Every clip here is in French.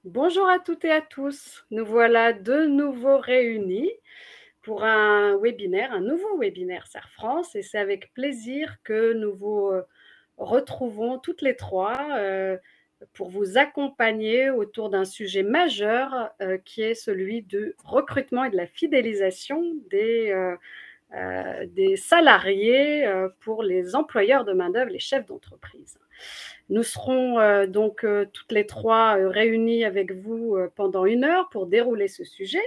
Bonjour à toutes et à tous. Nous voilà de nouveau réunis pour un webinaire, un nouveau webinaire Serre France, et c'est avec plaisir que nous vous retrouvons toutes les trois pour vous accompagner autour d'un sujet majeur qui est celui du recrutement et de la fidélisation des salariés pour les employeurs de main-d'œuvre, les chefs d'entreprise. Nous serons donc toutes les trois réunies avec vous pendant 1 heure pour dérouler ce sujet.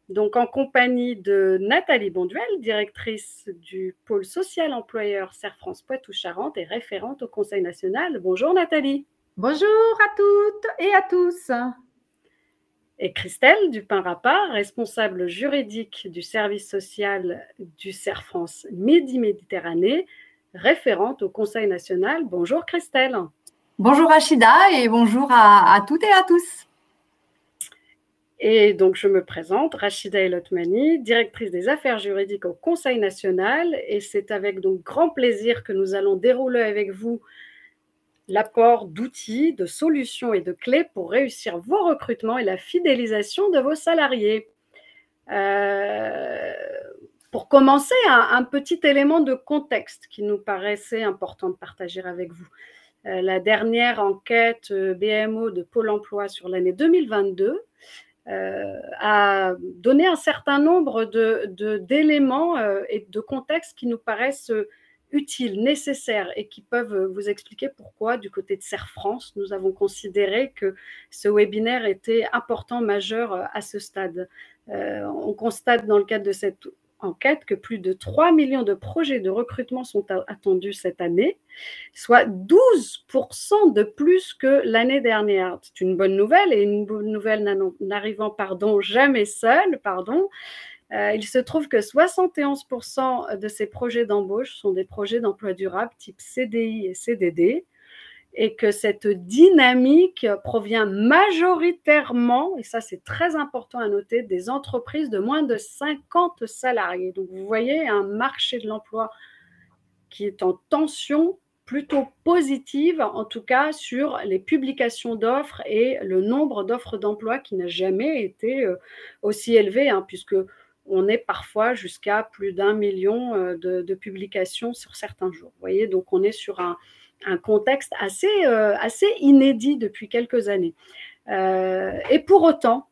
Donc en compagnie de Nathalie Bonduel, directrice du pôle social employeur Serre France Poitou-Charentes et référente au Conseil national. Bonjour Nathalie. Bonjour à toutes et à tous. Et Christelle Dupin-Rapin, responsable juridique du service social du Serre France Midi-Méditerranée, référente au Conseil national. Bonjour Christelle. Bonjour Rachida et bonjour à toutes et à tous. Et donc, je me présente, Rachida El-Othmani, directrice des affaires juridiques au Conseil national. Et c'est avec donc grand plaisir que nous allons dérouler avec vous l'apport d'outils, de solutions et de clés pour réussir vos recrutements et la fidélisation de vos salariés. Pour commencer, un petit élément de contexte qui nous paraissait important de partager avec vous. La dernière enquête BMO de Pôle emploi sur l'année 2022 a donné un certain nombre d'éléments et de contextes qui nous paraissent utiles, nécessaires et qui peuvent vous expliquer pourquoi, du côté de Serre France, nous avons considéré que ce webinaire était important, majeur à ce stade. On constate dans le cadre de cette enquête que plus de 3 millions de projets de recrutement sont attendus cette année, soit 12% de plus que l'année dernière. C'est une bonne nouvelle, et une bonne nouvelle n'arrivant jamais seule. Il se trouve que 71% de ces projets d'embauche sont des projets d'emploi durable type CDI et CDD, et que cette dynamique provient majoritairement, et ça c'est très important à noter, des entreprises de moins de 50 salariés. Donc vous voyez un marché de l'emploi qui est en tension plutôt positive, en tout cas sur les publications d'offres et le nombre d'offres d'emploi qui n'a jamais été aussi élevé, puisque on est parfois jusqu'à plus d'1 million de publications sur certains jours. Vous voyez, donc on est sur un contexte assez inédit depuis quelques années. Et pour autant,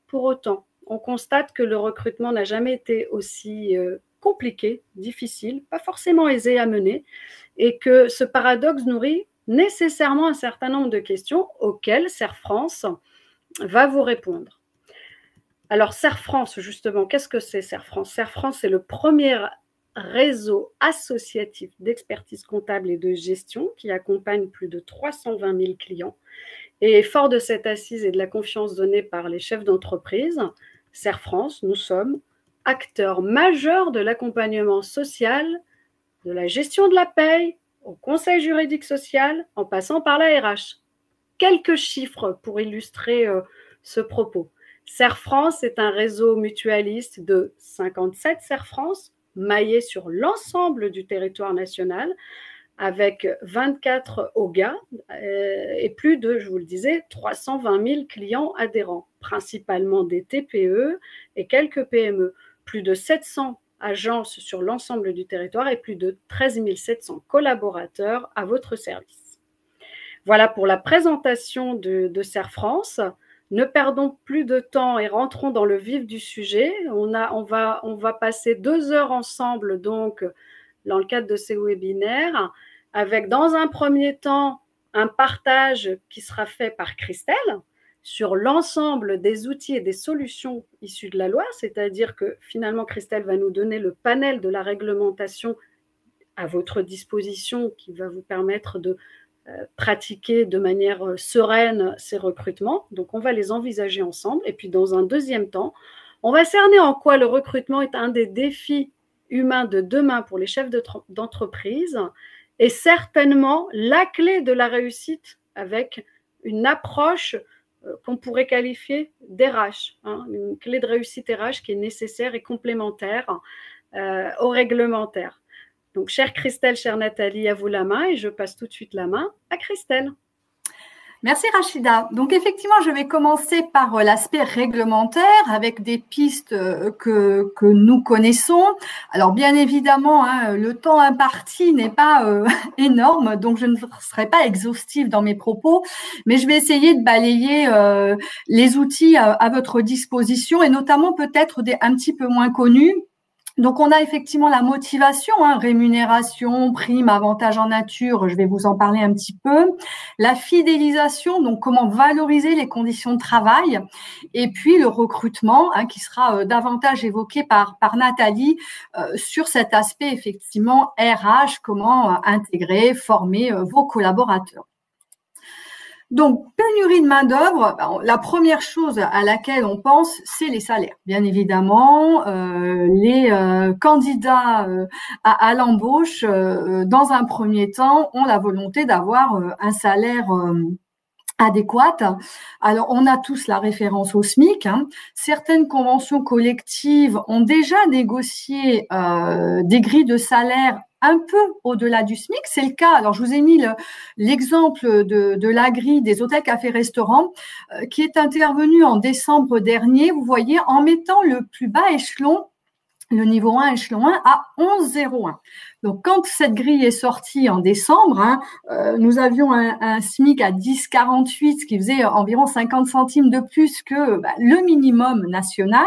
on constate que le recrutement n'a jamais été aussi compliqué, difficile, pas forcément aisé à mener, et que ce paradoxe nourrit nécessairement un certain nombre de questions auxquelles Serre France va vous répondre. Alors Serre France, justement, qu'est-ce que c'est Serre France? Serre France, c'est le premier réseau associatif d'expertise comptable et de gestion qui accompagne plus de 320 000 clients. Et fort de cette assise et de la confiance donnée par les chefs d'entreprise, Serre France, nous sommes acteurs majeurs de l'accompagnement social, de la gestion de la paye, au conseil juridique social, en passant par la RH. Quelques chiffres pour illustrer ce propos. Serre France est un réseau mutualiste de 57 Serre France, maillé sur l'ensemble du territoire national, avec 24 OGA et plus de, je vous le disais, 320 000 clients adhérents, principalement des TPE et quelques PME, plus de 700 agences sur l'ensemble du territoire et plus de 13 700 collaborateurs à votre service. Voilà pour la présentation de Serre France. Ne perdons plus de temps et rentrons dans le vif du sujet. On va passer 2 heures ensemble, donc, dans le cadre de ces webinaires, avec dans un premier temps un partage qui sera fait par Christelle sur l'ensemble des outils et des solutions issues de la loi, c'est-à-dire que finalement Christelle va nous donner le panel de la réglementation à votre disposition qui va vous permettre de pratiquer de manière sereine ces recrutements. Donc on va les envisager ensemble, et puis dans un deuxième temps, on va cerner en quoi le recrutement est un des défis humains de demain pour les chefs d'entreprise, et certainement la clé de la réussite avec une approche qu'on pourrait qualifier d'RH, une clé de réussite RH qui est nécessaire et complémentaire au réglementaire. Donc, chère Christelle, chère Nathalie, à vous la main, et je passe tout de suite la main à Christelle. Merci Rachida. Donc effectivement, je vais commencer par l'aspect réglementaire avec des pistes que nous connaissons. Alors bien évidemment, le temps imparti n'est pas énorme, donc je ne serai pas exhaustive dans mes propos, mais je vais essayer de balayer les outils à votre disposition et notamment peut-être des un petit peu moins connus. Donc, on a effectivement la motivation, rémunération, prime, avantage en nature, je vais vous en parler un petit peu. La fidélisation, donc comment valoriser les conditions de travail. Et puis, le recrutement, qui sera davantage évoqué par Nathalie sur cet aspect, effectivement, RH, comment intégrer, former vos collaborateurs. Donc, pénurie de main-d'œuvre, la première chose à laquelle on pense, c'est les salaires. Bien évidemment, les candidats à l'embauche, dans un premier temps, ont la volonté d'avoir un salaire adéquate. Alors, on a tous la référence au SMIC. Certaines conventions collectives ont déjà négocié des grilles de salaire un peu au-delà du SMIC. C'est le cas. Alors, je vous ai mis l'exemple de la grille des hôtels, cafés, restaurants qui est intervenue en décembre dernier. Vous voyez, en mettant le plus bas échelon, le niveau 1, échelon 1, à 11,01. Donc, quand cette grille est sortie en décembre, nous avions un SMIC à 10,48, ce qui faisait environ 50 centimes de plus que le minimum national.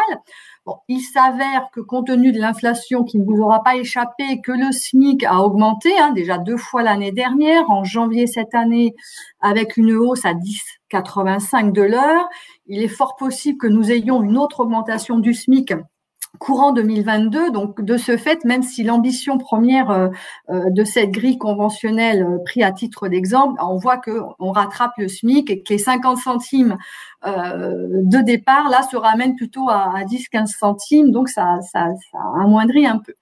Bon, il s'avère que compte tenu de l'inflation qui ne vous aura pas échappé, que le SMIC a augmenté, déjà 2 fois l'année dernière, en janvier cette année, avec une hausse à 10,85 de l'heure. Il est fort possible que nous ayons une autre augmentation du SMIC courant 2022, donc de ce fait, même si l'ambition première de cette grille conventionnelle pris à titre d'exemple, on voit qu'on rattrape le SMIC et que les 50 centimes de départ, là, se ramènent plutôt à 10-15 centimes, donc ça amoindrit un peu.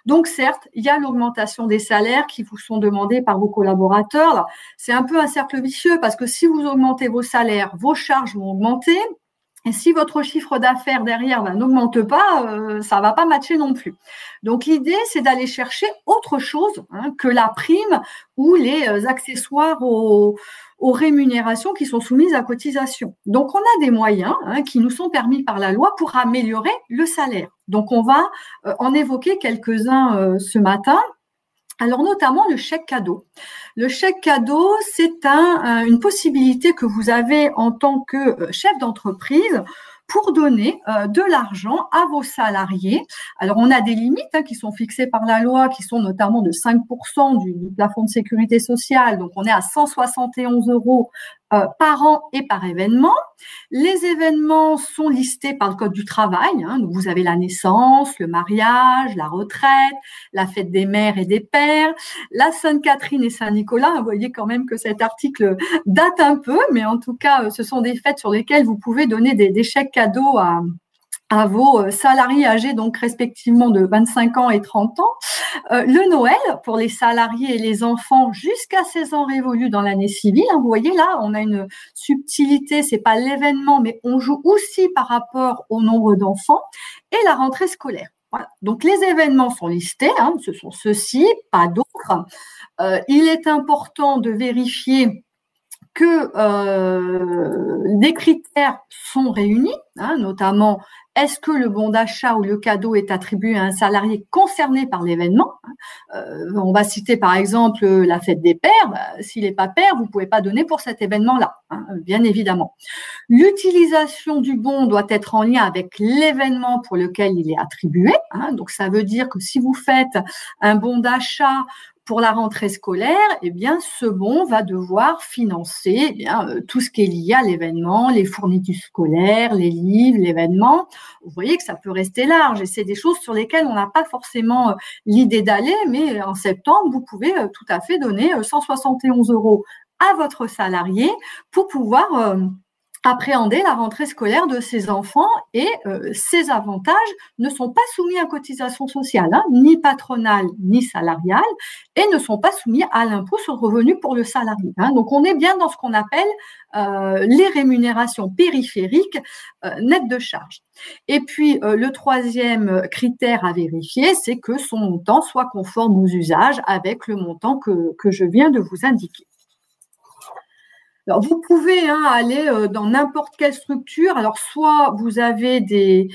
Donc certes, il y a l'augmentation des salaires qui vous sont demandés par vos collaborateurs. Alors, c'est un peu un cercle vicieux parce que si vous augmentez vos salaires, vos charges vont augmenter. Et si votre chiffre d'affaires derrière n'augmente pas, ça va pas matcher non plus. Donc l'idée, c'est d'aller chercher autre chose que la prime ou les accessoires aux rémunérations qui sont soumises à cotisation. Donc on a des moyens qui nous sont permis par la loi pour améliorer le salaire. Donc on va en évoquer quelques-uns ce matin. Alors notamment le chèque cadeau. Le chèque cadeau, c'est une possibilité que vous avez en tant que chef d'entreprise pour donner de l'argent à vos salariés. Alors, on a des limites qui sont fixées par la loi, qui sont notamment de 5% du plafond de sécurité sociale. Donc, on est à 171 € par an et par événement. Les événements sont listés par le Code du travail. Donc, vous avez la naissance, le mariage, la retraite, la fête des mères et des pères, la Sainte-Catherine et Saint-Nicolas. Vous voyez quand même que cet article date un peu, mais en tout cas, ce sont des fêtes sur lesquelles vous pouvez donner des chèques cadeaux à vos salariés âgés, donc respectivement de 25 ans et 30 ans. Le Noël, pour les salariés et les enfants jusqu'à 16 ans révolus dans l'année civile. Vous voyez là, on a une subtilité, c'est pas l'événement, mais on joue aussi par rapport au nombre d'enfants. Et la rentrée scolaire. Voilà. Donc les événements sont listés, ce sont ceux-ci, pas d'autres. Il est important de vérifier que des critères sont réunis, notamment est-ce que le bon d'achat ou le cadeau est attribué à un salarié concerné par l'événement. On va citer par exemple la fête des pères. S'il n'est pas père, vous ne pouvez pas donner pour cet événement-là, bien évidemment. L'utilisation du bon doit être en lien avec l'événement pour lequel il est attribué. Donc ça veut dire que si vous faites un bon d'achat pour la rentrée scolaire, ce bon va devoir financer tout ce qui est lié à l'événement, les fournitures scolaires, les livres, l'événement. Vous voyez que ça peut rester large et c'est des choses sur lesquelles on n'a pas forcément l'idée d'aller, mais en septembre, vous pouvez tout à fait donner 171 € à votre salarié pour pouvoir appréhender la rentrée scolaire de ses enfants et ces avantages ne sont pas soumis à cotisation sociale, ni patronale ni salariale, et ne sont pas soumis à l'impôt sur le revenu pour le salarié. Donc on est bien dans ce qu'on appelle les rémunérations périphériques nettes de charge. Et puis le troisième critère à vérifier, c'est que son montant soit conforme aux usages avec le montant que je viens de vous indiquer. Alors, vous pouvez aller dans n'importe quelle structure. Alors, soit vous avez des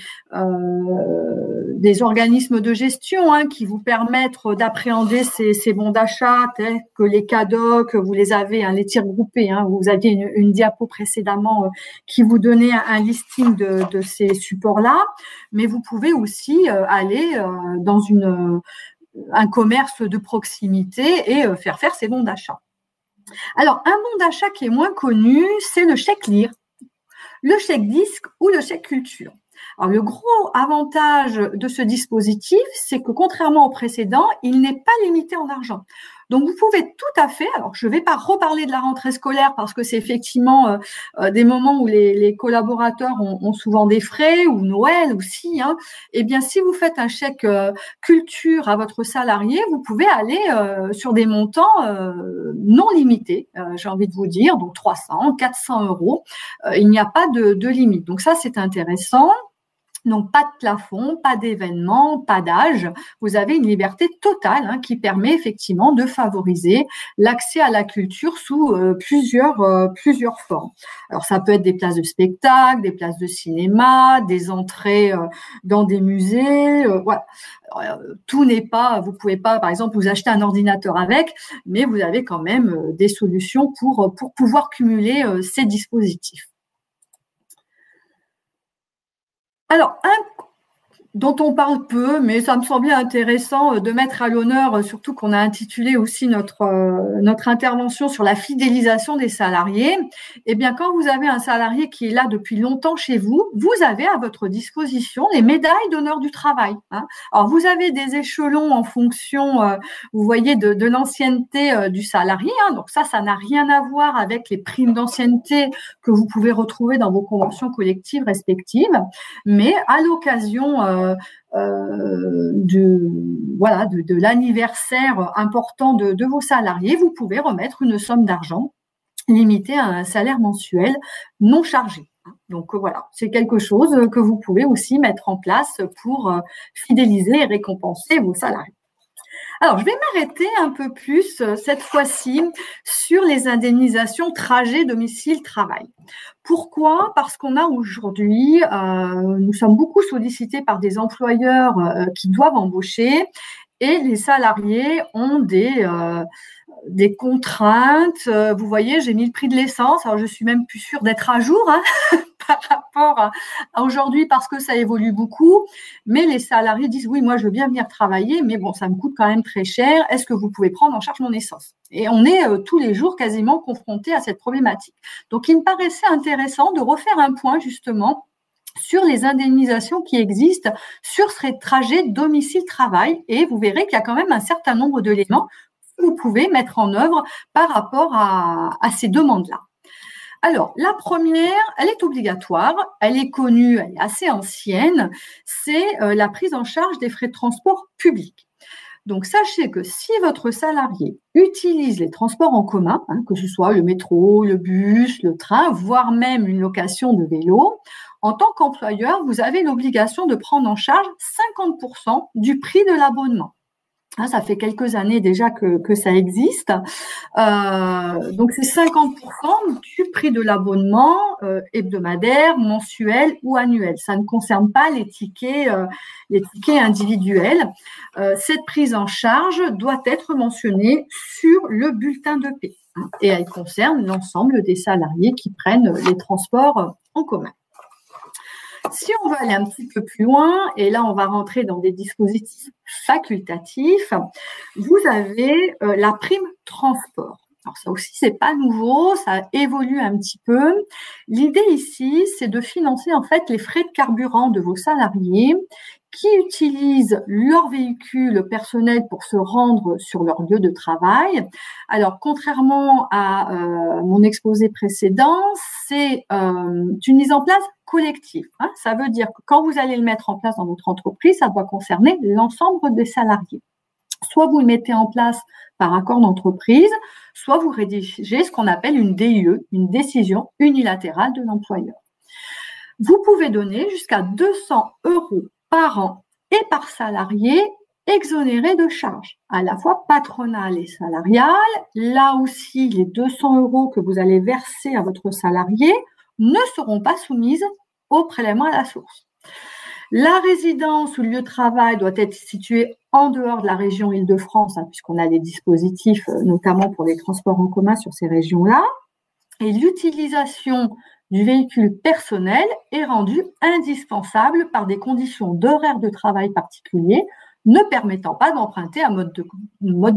organismes de gestion qui vous permettent d'appréhender ces bons d'achat, tels que les CADOC, vous les avez, les tirs groupés. Vous aviez une diapo précédemment qui vous donnait un listing de ces supports-là. Mais vous pouvez aussi aller dans un commerce de proximité et faire ces bons d'achat. Alors, un bon d'achat qui est moins connu, c'est le chèque lire, le chèque disque ou le chèque culture. Alors, le gros avantage de ce dispositif, c'est que contrairement au précédent, il n'est pas limité en argent. Donc, vous pouvez tout à fait, alors je ne vais pas reparler de la rentrée scolaire parce que c'est effectivement des moments où les collaborateurs ont souvent des frais, ou Noël aussi. Eh bien, si vous faites un chèque culture à votre salarié, vous pouvez aller sur des montants non limités, j'ai envie de vous dire, donc 300, 400 €. Il n'y a pas de limite. Donc, ça, c'est intéressant. Donc, pas de plafond, pas d'événement, pas d'âge. Vous avez une liberté totale qui permet effectivement de favoriser l'accès à la culture sous plusieurs formes. Alors, ça peut être des places de spectacle, des places de cinéma, des entrées dans des musées. Voilà. Alors, tout n'est pas, vous pouvez pas, par exemple, vous acheter un ordinateur avec, mais vous avez quand même des solutions pour pouvoir cumuler ces dispositifs. Alors, dont on parle peu, mais ça me semblait intéressant de mettre à l'honneur, surtout qu'on a intitulé aussi notre intervention sur la fidélisation des salariés. Eh bien, quand vous avez un salarié qui est là depuis longtemps chez vous, vous avez à votre disposition les médailles d'honneur du travail. Alors, vous avez des échelons en fonction, vous voyez, de l'ancienneté du salarié. Donc ça n'a rien à voir avec les primes d'ancienneté que vous pouvez retrouver dans vos conventions collectives respectives. Mais à l'occasion de l'anniversaire important de vos salariés, vous pouvez remettre une somme d'argent limitée à un salaire mensuel non chargé. Donc voilà, c'est quelque chose que vous pouvez aussi mettre en place pour fidéliser et récompenser vos salariés. Alors, je vais m'arrêter un peu plus cette fois-ci sur les indemnisations trajet domicile-travail. Pourquoi? Parce qu'on a aujourd'hui, nous sommes beaucoup sollicités par des employeurs qui doivent embaucher et les salariés ont des contraintes. Vous voyez, j'ai mis le prix de l'essence. Alors, je suis même plus sûre d'être à jour par rapport à aujourd'hui parce que ça évolue beaucoup. Mais les salariés disent, oui, moi, je veux bien venir travailler, mais bon, ça me coûte quand même très cher. Est-ce que vous pouvez prendre en charge mon essence? Et on est tous les jours quasiment confrontés à cette problématique. Donc, il me paraissait intéressant de refaire un point, justement, sur les indemnisations qui existent sur ces trajets domicile-travail. Et vous verrez qu'il y a quand même un certain nombre d'éléments que vous pouvez mettre en œuvre par rapport à ces demandes-là. Alors, la première, elle est obligatoire, elle est connue, elle est assez ancienne, c'est la prise en charge des frais de transport publics. Donc, sachez que si votre salarié utilise les transports en commun, que ce soit le métro, le bus, le train, voire même une location de vélo, en tant qu'employeur, vous avez l'obligation de prendre en charge 50% du prix de l'abonnement. Ça fait quelques années déjà que ça existe. Donc, c'est 50% du prix de l'abonnement hebdomadaire, mensuel ou annuel. Ça ne concerne pas les tickets individuels. Cette prise en charge doit être mentionnée sur le bulletin de paie. Et elle concerne l'ensemble des salariés qui prennent les transports en commun. Si on veut aller un petit peu plus loin, et là on va rentrer dans des dispositifs facultatifs, vous avez la prime transport. Alors ça aussi, c'est pas nouveau, ça évolue un petit peu. L'idée ici, c'est de financer en fait les frais de carburant de vos salariés qui utilisent leur véhicule personnel pour se rendre sur leur lieu de travail. Alors, contrairement à mon exposé précédent, c'est une mise en place collective. Ça veut dire que quand vous allez le mettre en place dans votre entreprise, ça doit concerner l'ensemble des salariés. Soit vous le mettez en place par accord d'entreprise, soit vous rédigez ce qu'on appelle une DIE, une décision unilatérale de l'employeur. Vous pouvez donner jusqu'à 200 € par an et par salarié exonérés de charges, à la fois patronales et salariales. Là aussi, les 200 € que vous allez verser à votre salarié ne seront pas soumises au prélèvement à la source. La résidence ou le lieu de travail doit être situé en dehors de la région Île-de-France, puisqu'on a des dispositifs, notamment pour les transports en commun sur ces régions-là. Et l'utilisation du véhicule personnel est rendue indispensable par des conditions d'horaire de travail particuliers, ne permettant pas d'emprunter un mode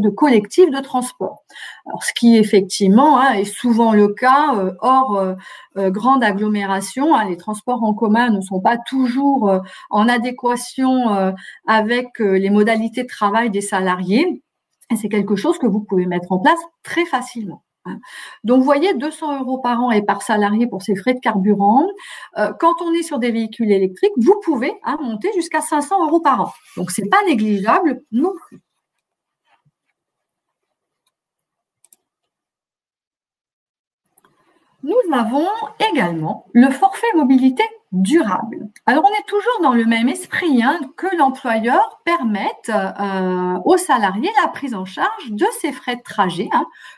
de collectif de transport. Alors, ce qui effectivement est souvent le cas hors grande agglomération. Les transports en commun ne sont pas toujours en adéquation avec les modalités de travail des salariés. Et c'est quelque chose que vous pouvez mettre en place très facilement. Donc, vous voyez, 200 € par an et par salarié pour ces frais de carburant. Quand on est sur des véhicules électriques, vous pouvez monter jusqu'à 500 € par an. Donc, c'est pas négligeable non plus. Nous avons également le forfait mobilité durable. Alors, on est toujours dans le même esprit que l'employeur permette aux salariés la prise en charge de ces frais de trajet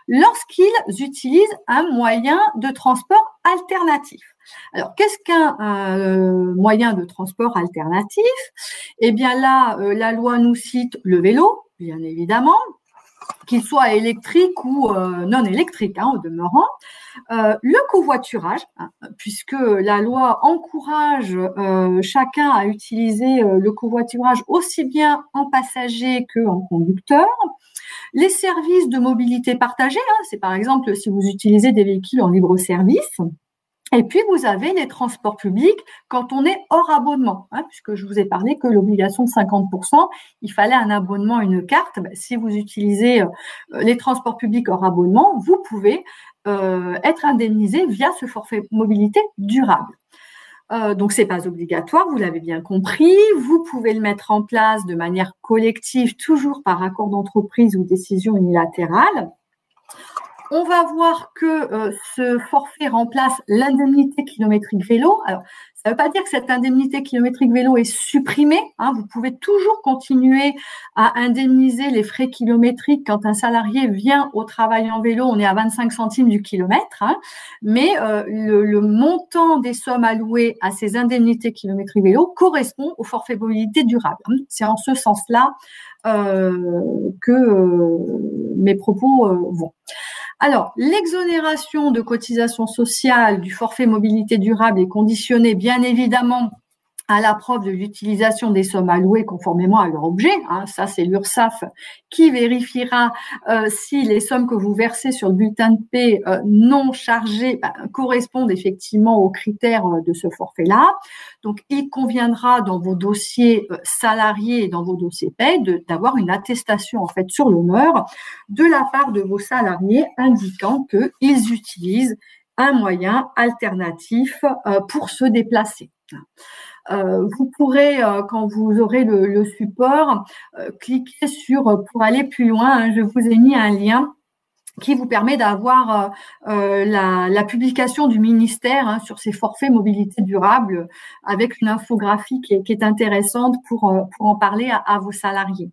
lorsqu'ils utilisent un moyen de transport alternatif. Alors, qu'est-ce qu'un moyen de transport alternatif? Eh bien là, la loi nous cite le vélo, bien évidemment, qu'il soit électrique ou non électrique au demeurant. Le covoiturage, puisque la loi encourage chacun à utiliser le covoiturage aussi bien en passager qu'en conducteur. Les services de mobilité partagée, c'est par exemple si vous utilisez des véhicules en libre service. Et puis, vous avez les transports publics quand on est hors abonnement, puisque je vous ai parlé que l'obligation de 50%, il fallait un abonnement, une carte. Si vous utilisez les transports publics hors abonnement, vous pouvez être indemnisé via ce forfait mobilité durable. Donc, c'est pas obligatoire, vous l'avez bien compris. Vous pouvez le mettre en place de manière collective, toujours par accord d'entreprise ou décision unilatérale. On va voir que ce forfait remplace l'indemnité kilométrique vélo. Alors, ça ne veut pas dire que cette indemnité kilométrique vélo est supprimée. Vous pouvez toujours continuer à indemniser les frais kilométriques quand un salarié vient au travail en vélo. On est à 25 centimes du kilomètre. Mais le montant des sommes allouées à ces indemnités kilométriques vélo correspond au forfait mobilité durable. C'est en ce sens-là que mes propos vont. Alors, l'exonération de cotisations sociales du forfait mobilité durable est conditionnée, bien évidemment, à la preuve de l'utilisation des sommes allouées conformément à leur objet. Ça, c'est l'URSSAF qui vérifiera si les sommes que vous versez sur le bulletin de paie non chargées correspondent effectivement aux critères de ce forfait-là. Donc, il conviendra dans vos dossiers salariés et dans vos dossiers paie d'avoir une attestation en fait sur l'honneur de la part de vos salariés indiquant qu'ils utilisent un moyen alternatif pour se déplacer. Vous pourrez, quand vous aurez le support, cliquer sur pour aller plus loin. Je vous ai mis un lien qui vous permet d'avoir la publication du ministère sur ces forfaits mobilité durable avec une infographie qui est intéressante pour en parler à vos salariés.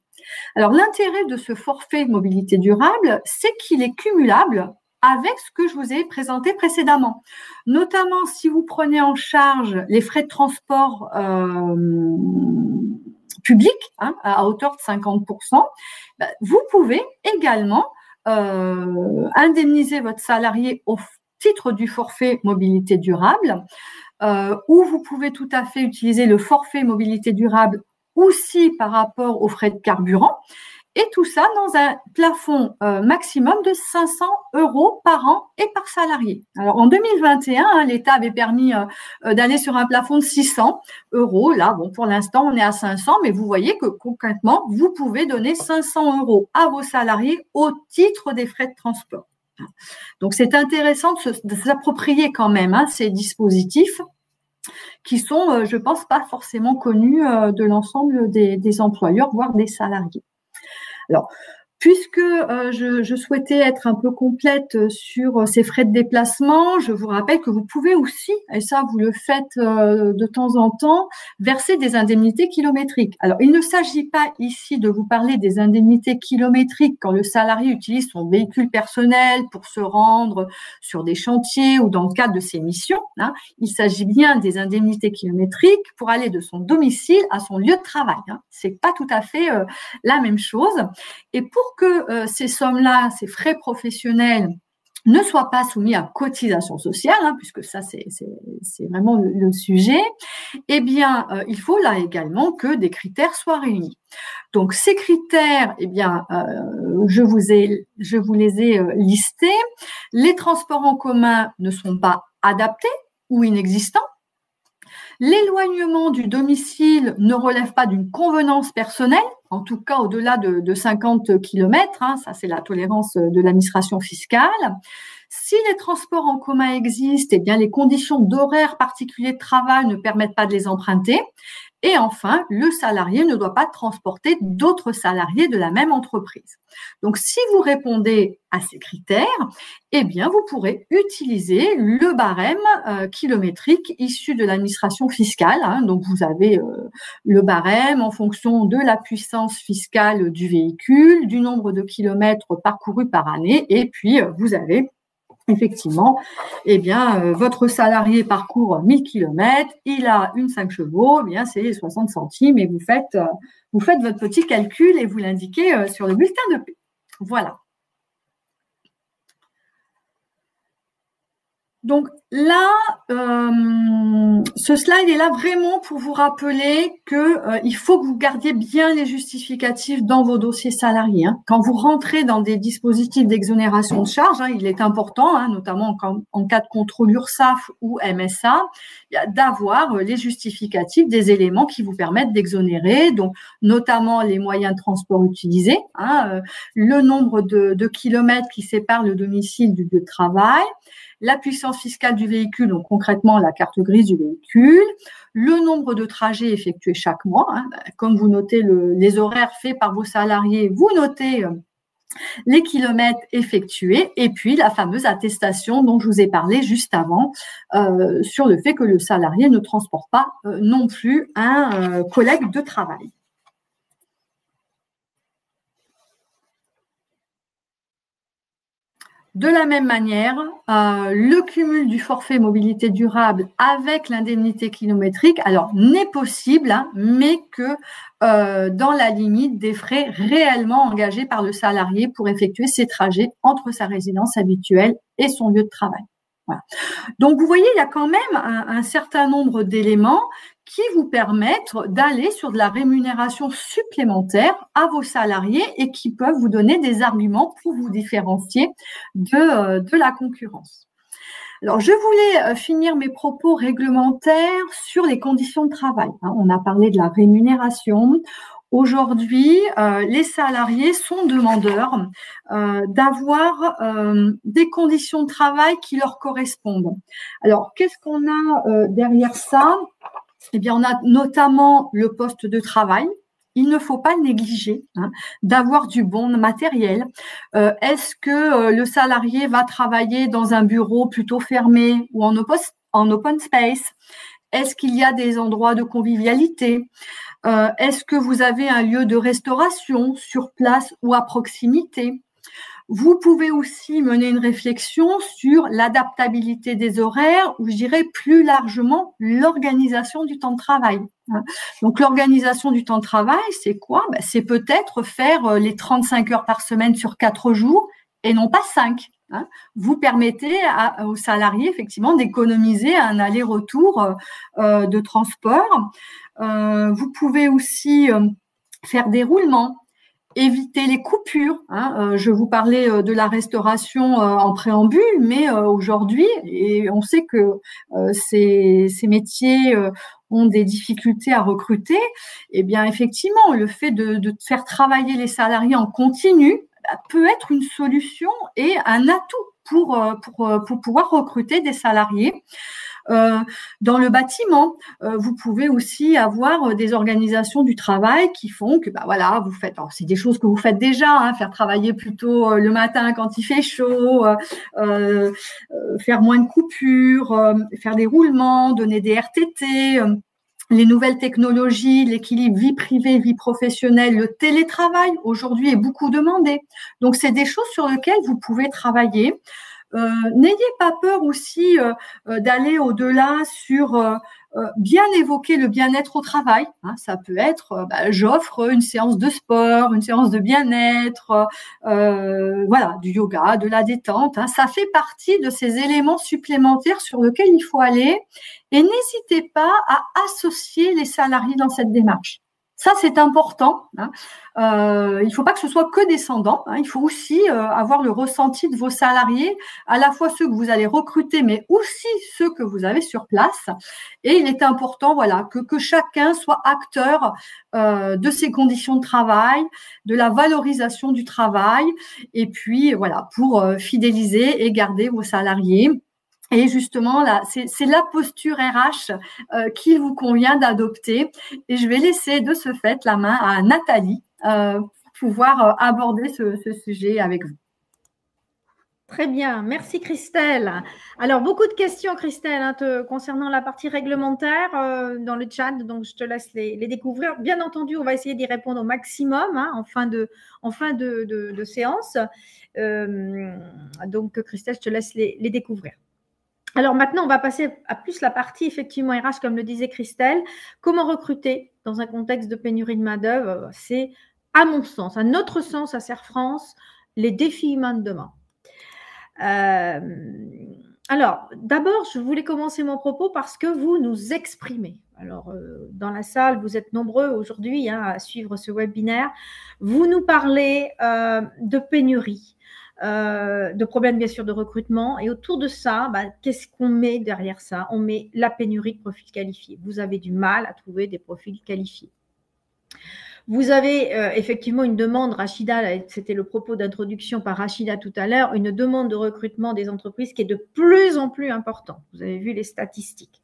Alors, l'intérêt de ce forfait mobilité durable, c'est qu'il est cumulable avec ce que je vous ai présenté précédemment. Notamment, si vous prenez en charge les frais de transport publics à hauteur de 50%, vous pouvez également indemniser votre salarié au titre du forfait mobilité durable, ou vous pouvez tout à fait utiliser le forfait mobilité durable aussi par rapport aux frais de carburant. Et tout ça dans un plafond maximum de 500 € par an et par salarié. Alors, en 2021, l'État avait permis d'aller sur un plafond de 600 €. Là, bon, pour l'instant, on est à 500, mais vous voyez que concrètement, vous pouvez donner 500 € à vos salariés au titre des frais de transport. Donc, c'est intéressant de s'approprier quand même ces dispositifs qui sont, je pense, pas forcément connus de l'ensemble des employeurs, voire des salariés. Alors, Puisque je souhaitais être un peu complète sur ces frais de déplacement, je vous rappelle que vous pouvez aussi, et ça vous le faites de temps en temps, verser des indemnités kilométriques. Alors, il ne s'agit pas ici de vous parler des indemnités kilométriques quand le salarié utilise son véhicule personnel pour se rendre sur des chantiers ou dans le cadre de ses missions. Hein. Il s'agit bien des indemnités kilométriques pour aller de son domicile à son lieu de travail. Hein. C'est pas tout à fait la même chose. Et pour que ces sommes-là, ces frais professionnels, ne soient pas soumis à cotisation sociale, hein, puisque ça c'est vraiment le sujet, eh bien, il faut là également que des critères soient réunis. Donc ces critères, eh bien, je vous les ai listés. Les transports en commun ne sont pas adaptés ou inexistants. L'éloignement du domicile ne relève pas d'une convenance personnelle, en tout cas au-delà de 50 km, hein, ça c'est la tolérance de l'administration fiscale. Si les transports en commun existent, eh bien les conditions d'horaire particulier de travail ne permettent pas de les emprunter. Et enfin, le salarié ne doit pas transporter d'autres salariés de la même entreprise. Donc, si vous répondez à ces critères, eh bien, vous pourrez utiliser le barème kilométrique issu de l'administration fiscale. Hein. Donc, vous avez le barème en fonction de la puissance fiscale du véhicule, du nombre de kilomètres parcourus par année, et puis vous avez effectivement, eh bien, votre salarié parcourt 1000 km, il a une 5 chevaux, eh bien, c'est 60 centimes et vous faites votre petit calcul et vous l'indiquez sur le bulletin de paie. Voilà. Donc là, ce slide est là vraiment pour vous rappeler que il faut que vous gardiez bien les justificatifs dans vos dossiers salariés. Hein. Quand vous rentrez dans des dispositifs d'exonération de charges, hein, il est important, hein, notamment en cas de contrôle URSSAF ou MSA, d'avoir les justificatifs des éléments qui vous permettent d'exonérer, donc notamment les moyens de transport utilisés, hein, le nombre de kilomètres qui séparent le domicile du lieu de travail, la puissance fiscale du véhicule, donc concrètement la carte grise du véhicule, le nombre de trajets effectués chaque mois. Hein, comme vous notez les horaires faits par vos salariés, vous notez les kilomètres effectués et puis la fameuse attestation dont je vous ai parlé juste avant sur le fait que le salarié ne transporte pas non plus un collègue de travail. De la même manière, le cumul du forfait mobilité durable avec l'indemnité kilométrique, alors n'est possible, hein, mais que dans la limite des frais réellement engagés par le salarié pour effectuer ses trajets entre sa résidence habituelle et son lieu de travail. Voilà. Donc, vous voyez, il y a quand même un certain nombre d'éléments qui vous permettent d'aller sur de la rémunération supplémentaire à vos salariés et qui peuvent vous donner des arguments pour vous différencier de la concurrence. Alors, je voulais finir mes propos réglementaires sur les conditions de travail. On a parlé de la rémunération. Aujourd'hui, les salariés sont demandeurs d'avoir des conditions de travail qui leur correspondent. Alors, qu'est-ce qu'on a derrière ça ? Eh bien, on a notamment le poste de travail. Il ne faut pas négliger d'avoir du bon matériel. Est-ce que le salarié va travailler dans un bureau plutôt fermé ou en open space ? Est-ce qu'il y a des endroits de convivialité ? Est-ce que vous avez un lieu de restauration sur place ou à proximité ? Vous pouvez aussi mener une réflexion sur l'adaptabilité des horaires ou je dirais plus largement l'organisation du temps de travail. Donc l'organisation du temps de travail, c'est quoi ? C'est peut-être faire les 35 heures par semaine sur 4 jours et non pas 5. Vous permettez aux salariés effectivement d'économiser un aller-retour de transport. Vous pouvez aussi faire des roulements, éviter les coupures. Je vous parlais de la restauration en préambule, mais aujourd'hui, et on sait que ces métiers ont des difficultés à recruter, eh bien effectivement, le fait de faire travailler les salariés en continu peut être une solution et un atout pour pouvoir recruter des salariés. Dans le bâtiment, vous pouvez aussi avoir des organisations du travail qui font que, voilà, vous faites, alors c'est des choses que vous faites déjà, hein, faire travailler plutôt le matin quand il fait chaud, faire moins de coupures, faire des roulements, donner des RTT, les nouvelles technologies, l'équilibre vie privée, vie professionnelle, le télétravail aujourd'hui est beaucoup demandé. Donc, c'est des choses sur lesquelles vous pouvez travailler. N'ayez pas peur aussi d'aller au-delà sur bien évoquer le bien-être au travail. Hein, ça peut être, j'offre une séance de sport, une séance de bien-être, voilà, du yoga, de la détente. Hein, ça fait partie de ces éléments supplémentaires sur lesquels il faut aller. Et n'hésitez pas à associer les salariés dans cette démarche. Ça, c'est important. Hein. Il ne faut pas que ce soit que descendant. Hein. Il faut aussi avoir le ressenti de vos salariés, à la fois ceux que vous allez recruter, mais aussi ceux que vous avez sur place. Et il est important, voilà, que chacun soit acteur de ses conditions de travail, de la valorisation du travail, et puis voilà, pour fidéliser et garder vos salariés. Et justement, là, c'est la posture RH qu'il vous convient d'adopter. Et je vais laisser de ce fait la main à Nathalie pour pouvoir aborder ce sujet avec vous. Très bien, merci Christelle. Alors, beaucoup de questions, Christelle, hein, concernant la partie réglementaire dans le chat, donc je te laisse les découvrir. Bien entendu, on va essayer d'y répondre au maximum hein, en fin de séance. Donc, Christelle, je te laisse les découvrir. Alors maintenant, on va passer à plus la partie effectivement RH, comme le disait Christelle. Comment recruter dans un contexte de pénurie de main-d'œuvre? C'est, à mon sens, à notre sens, à Serre France, les défis humains de demain. Alors, d'abord, je voulais commencer mon propos parce que vous nous exprimez. Alors, dans la salle, vous êtes nombreux aujourd'hui hein, à suivre ce webinaire. Vous nous parlez de pénurie. De problèmes bien sûr de recrutement et autour de ça, qu'est-ce qu'on met derrière ça? On met la pénurie de profils qualifiés. Vous avez du mal à trouver des profils qualifiés. Vous avez effectivement une demande, Rachida, c'était le propos d'introduction par Rachida tout à l'heure, une demande de recrutement des entreprises qui est de plus en plus importante. Vous avez vu les statistiques.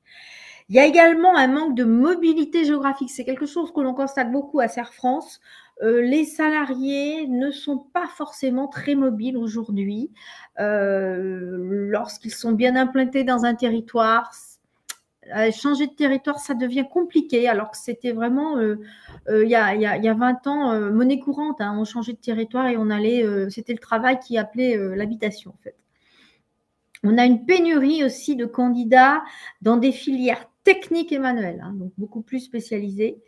Il y a également un manque de mobilité géographique. C'est quelque chose que l'on constate beaucoup à Serre France. Les salariés ne sont pas forcément très mobiles aujourd'hui. Lorsqu'ils sont bien implantés dans un territoire, changer de territoire, ça devient compliqué, alors que c'était vraiment, il y a 20 ans, monnaie courante. Hein, on changeait de territoire et on allait, c'était le travail qui appelait l'habitation, en fait. On a une pénurie aussi de candidats dans des filières techniques et manuelles, hein, donc beaucoup plus spécialisées.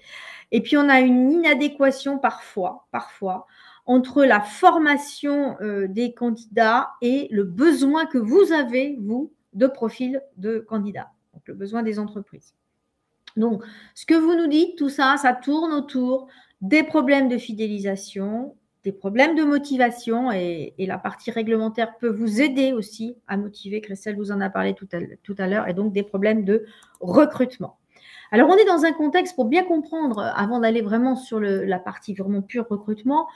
Et puis, on a une inadéquation parfois, entre la formation des candidats et le besoin que vous avez, vous, de profil de candidats, donc le besoin des entreprises. Donc, ce que vous nous dites, tout ça, ça tourne autour des problèmes de fidélisation, des problèmes de motivation et la partie réglementaire peut vous aider aussi à motiver. Christelle vous en a parlé tout à l'heure et donc des problèmes de recrutement. Alors, on est dans un contexte, pour bien comprendre, avant d'aller vraiment sur la partie vraiment pure recrutement,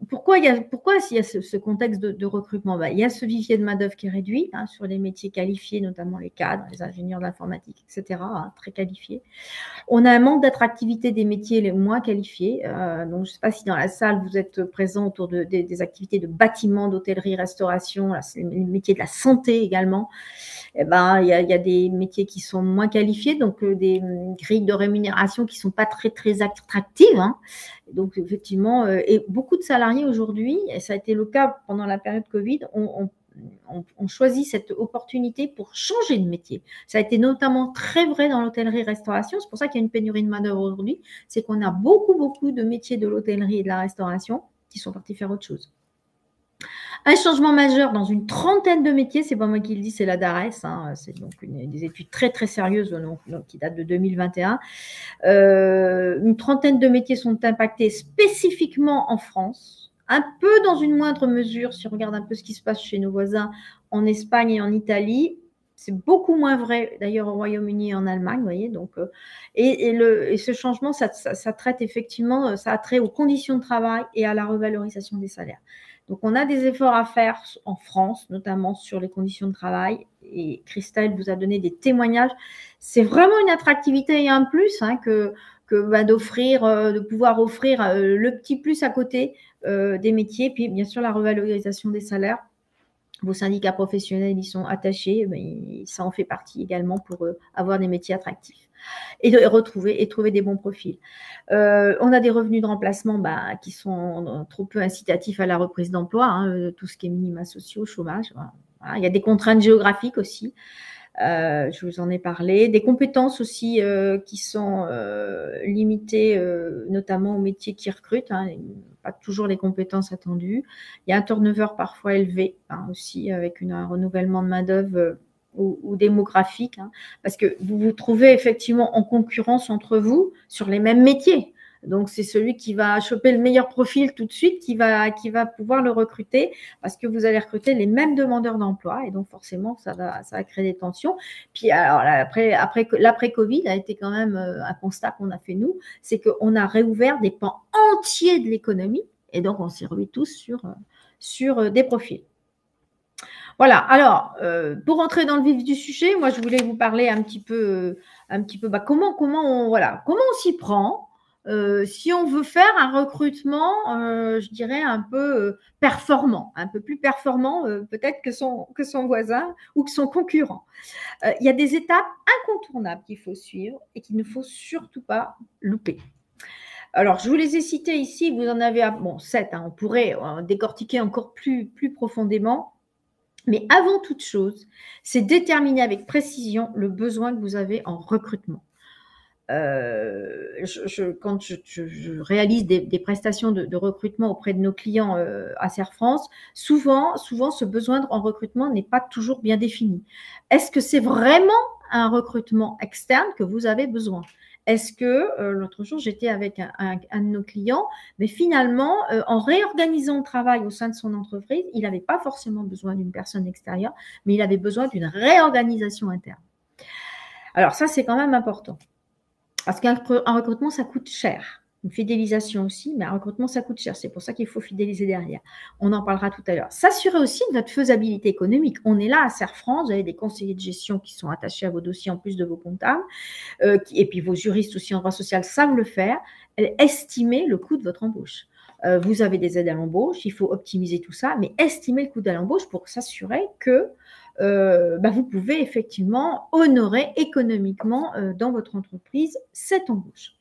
pourquoi il y a ce contexte de recrutement? Il y a ce vivier de main-d'œuvre qui est réduit hein, sur les métiers qualifiés, notamment les cadres, les ingénieurs d'informatique, etc., hein, très qualifiés. On a un manque d'attractivité des métiers les moins qualifiés. Donc, je ne sais pas si dans la salle, vous êtes présents autour des activités de bâtiment, d'hôtellerie, restauration, là, c'est les métiers de la santé également. Il y a des métiers qui sont moins qualifiés, donc des grilles de rémunération qui ne sont pas très, très attractives. Hein. Donc, effectivement, et beaucoup de salariés aujourd'hui, et ça a été le cas pendant la période Covid, ont choisi cette opportunité pour changer de métier. Ça a été notamment très vrai dans l'hôtellerie-restauration. C'est pour ça qu'il y a une pénurie de main-d'œuvre aujourd'hui. C'est qu'on a beaucoup de métiers de l'hôtellerie et de la restauration qui sont partis faire autre chose. Un changement majeur dans une trentaine de métiers, c'est pas moi qui le dis, c'est la DARES, hein, c'est donc des études très très sérieuses donc, qui datent de 2021. Une trentaine de métiers sont impactés spécifiquement en France, un peu dans une moindre mesure, si on regarde un peu ce qui se passe chez nos voisins en Espagne et en Italie. C'est beaucoup moins vrai d'ailleurs au Royaume-Uni et en Allemagne, vous voyez. Donc, et ce changement, ça traite effectivement, ça a trait aux conditions de travail et à la revalorisation des salaires. Donc, on a des efforts à faire en France, notamment sur les conditions de travail. Et Christelle vous a donné des témoignages. C'est vraiment une attractivité et un plus que d'offrir, de pouvoir offrir le petit plus à côté des métiers. Puis, bien sûr, la revalorisation des salaires. Vos syndicats professionnels y sont attachés, mais ça en fait partie également pour avoir des métiers attractifs et trouver des bons profils. On a des revenus de remplacement qui sont trop peu incitatifs à la reprise d'emploi, tout ce qui est minima sociaux, chômage. Voilà. Il y a des contraintes géographiques aussi. Je vous en ai parlé. Des compétences aussi qui sont limitées, notamment aux métiers qui recrutent. Pas toujours les compétences attendues. Il y a un turnover parfois élevé aussi avec un renouvellement de main-d'œuvre ou démographique, parce que vous vous trouvez effectivement en concurrence entre vous sur les mêmes métiers. Donc, c'est celui qui va choper le meilleur profil tout de suite qui va pouvoir le recruter parce que vous allez recruter les mêmes demandeurs d'emploi et donc forcément, ça va créer des tensions. Puis, alors, l'après-Covid a été quand même un constat qu'on a fait nous, c'est qu'on a réouvert des pans entiers de l'économie et donc on s'est remis tous sur des profils. Voilà, alors, pour entrer dans le vif du sujet, moi, je voulais vous parler un petit peu comment on s'y prend. Si on veut faire un recrutement, je dirais un peu performant, un peu plus performant peut-être que son voisin ou que son concurrent. Il y a des étapes incontournables qu'il faut suivre et qu'il ne faut surtout pas louper. Alors, je vous les ai citées ici, vous en avez 7, on pourrait décortiquer encore plus profondément. Mais avant toute chose, c'est déterminer avec précision le besoin que vous avez en recrutement. Quand je réalise des prestations de recrutement auprès de nos clients à Serre France, souvent ce besoin en recrutement n'est pas toujours bien défini. Est-ce que c'est vraiment un recrutement externe que vous avez besoin ? Est-ce que l'autre jour, j'étais avec un de nos clients, mais finalement, en réorganisant le travail au sein de son entreprise, il n'avait pas forcément besoin d'une personne extérieure, mais il avait besoin d'une réorganisation interne. Alors ça, c'est quand même important. Parce qu'un recrutement, ça coûte cher. Une fidélisation aussi, mais un recrutement, ça coûte cher. C'est pour ça qu'il faut fidéliser derrière. On en parlera tout à l'heure. S'assurer aussi de votre faisabilité économique. On est là à Serre France, vous avez des conseillers de gestion qui sont attachés à vos dossiers en plus de vos comptables. Et puis vos juristes aussi en droit social savent le faire. Estimer le coût de votre embauche. Vous avez des aides à l'embauche, il faut optimiser tout ça, mais estimer le coût de l'embauche pour s'assurer que vous pouvez effectivement honorer économiquement dans votre entreprise cette embauche.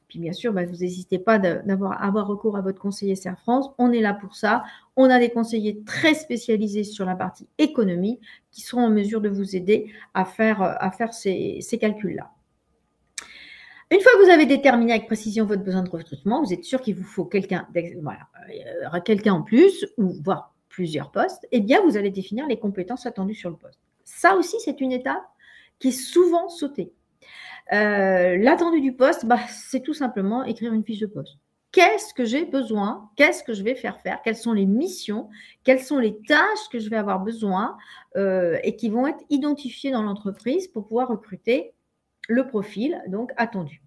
Puis bien sûr, vous n'hésitez pas avoir recours à votre conseiller Serre France. On est là pour ça. On a des conseillers très spécialisés sur la partie économie qui seront en mesure de vous aider à faire ces calculs-là. Une fois que vous avez déterminé avec précision votre besoin de recrutement, vous êtes sûr qu'il vous faut quelqu'un en plus ou voire plusieurs postes, eh bien, vous allez définir les compétences attendues sur le poste. Ça aussi, c'est une étape qui est souvent sautée. L'attendu du poste, c'est tout simplement écrire une fiche de poste. Qu'est-ce que j'ai besoin? Qu'est-ce que je vais faire? Quelles sont les missions? Quelles sont les tâches que je vais avoir besoin et qui vont être identifiées dans l'entreprise pour pouvoir recruter le profil donc attendu.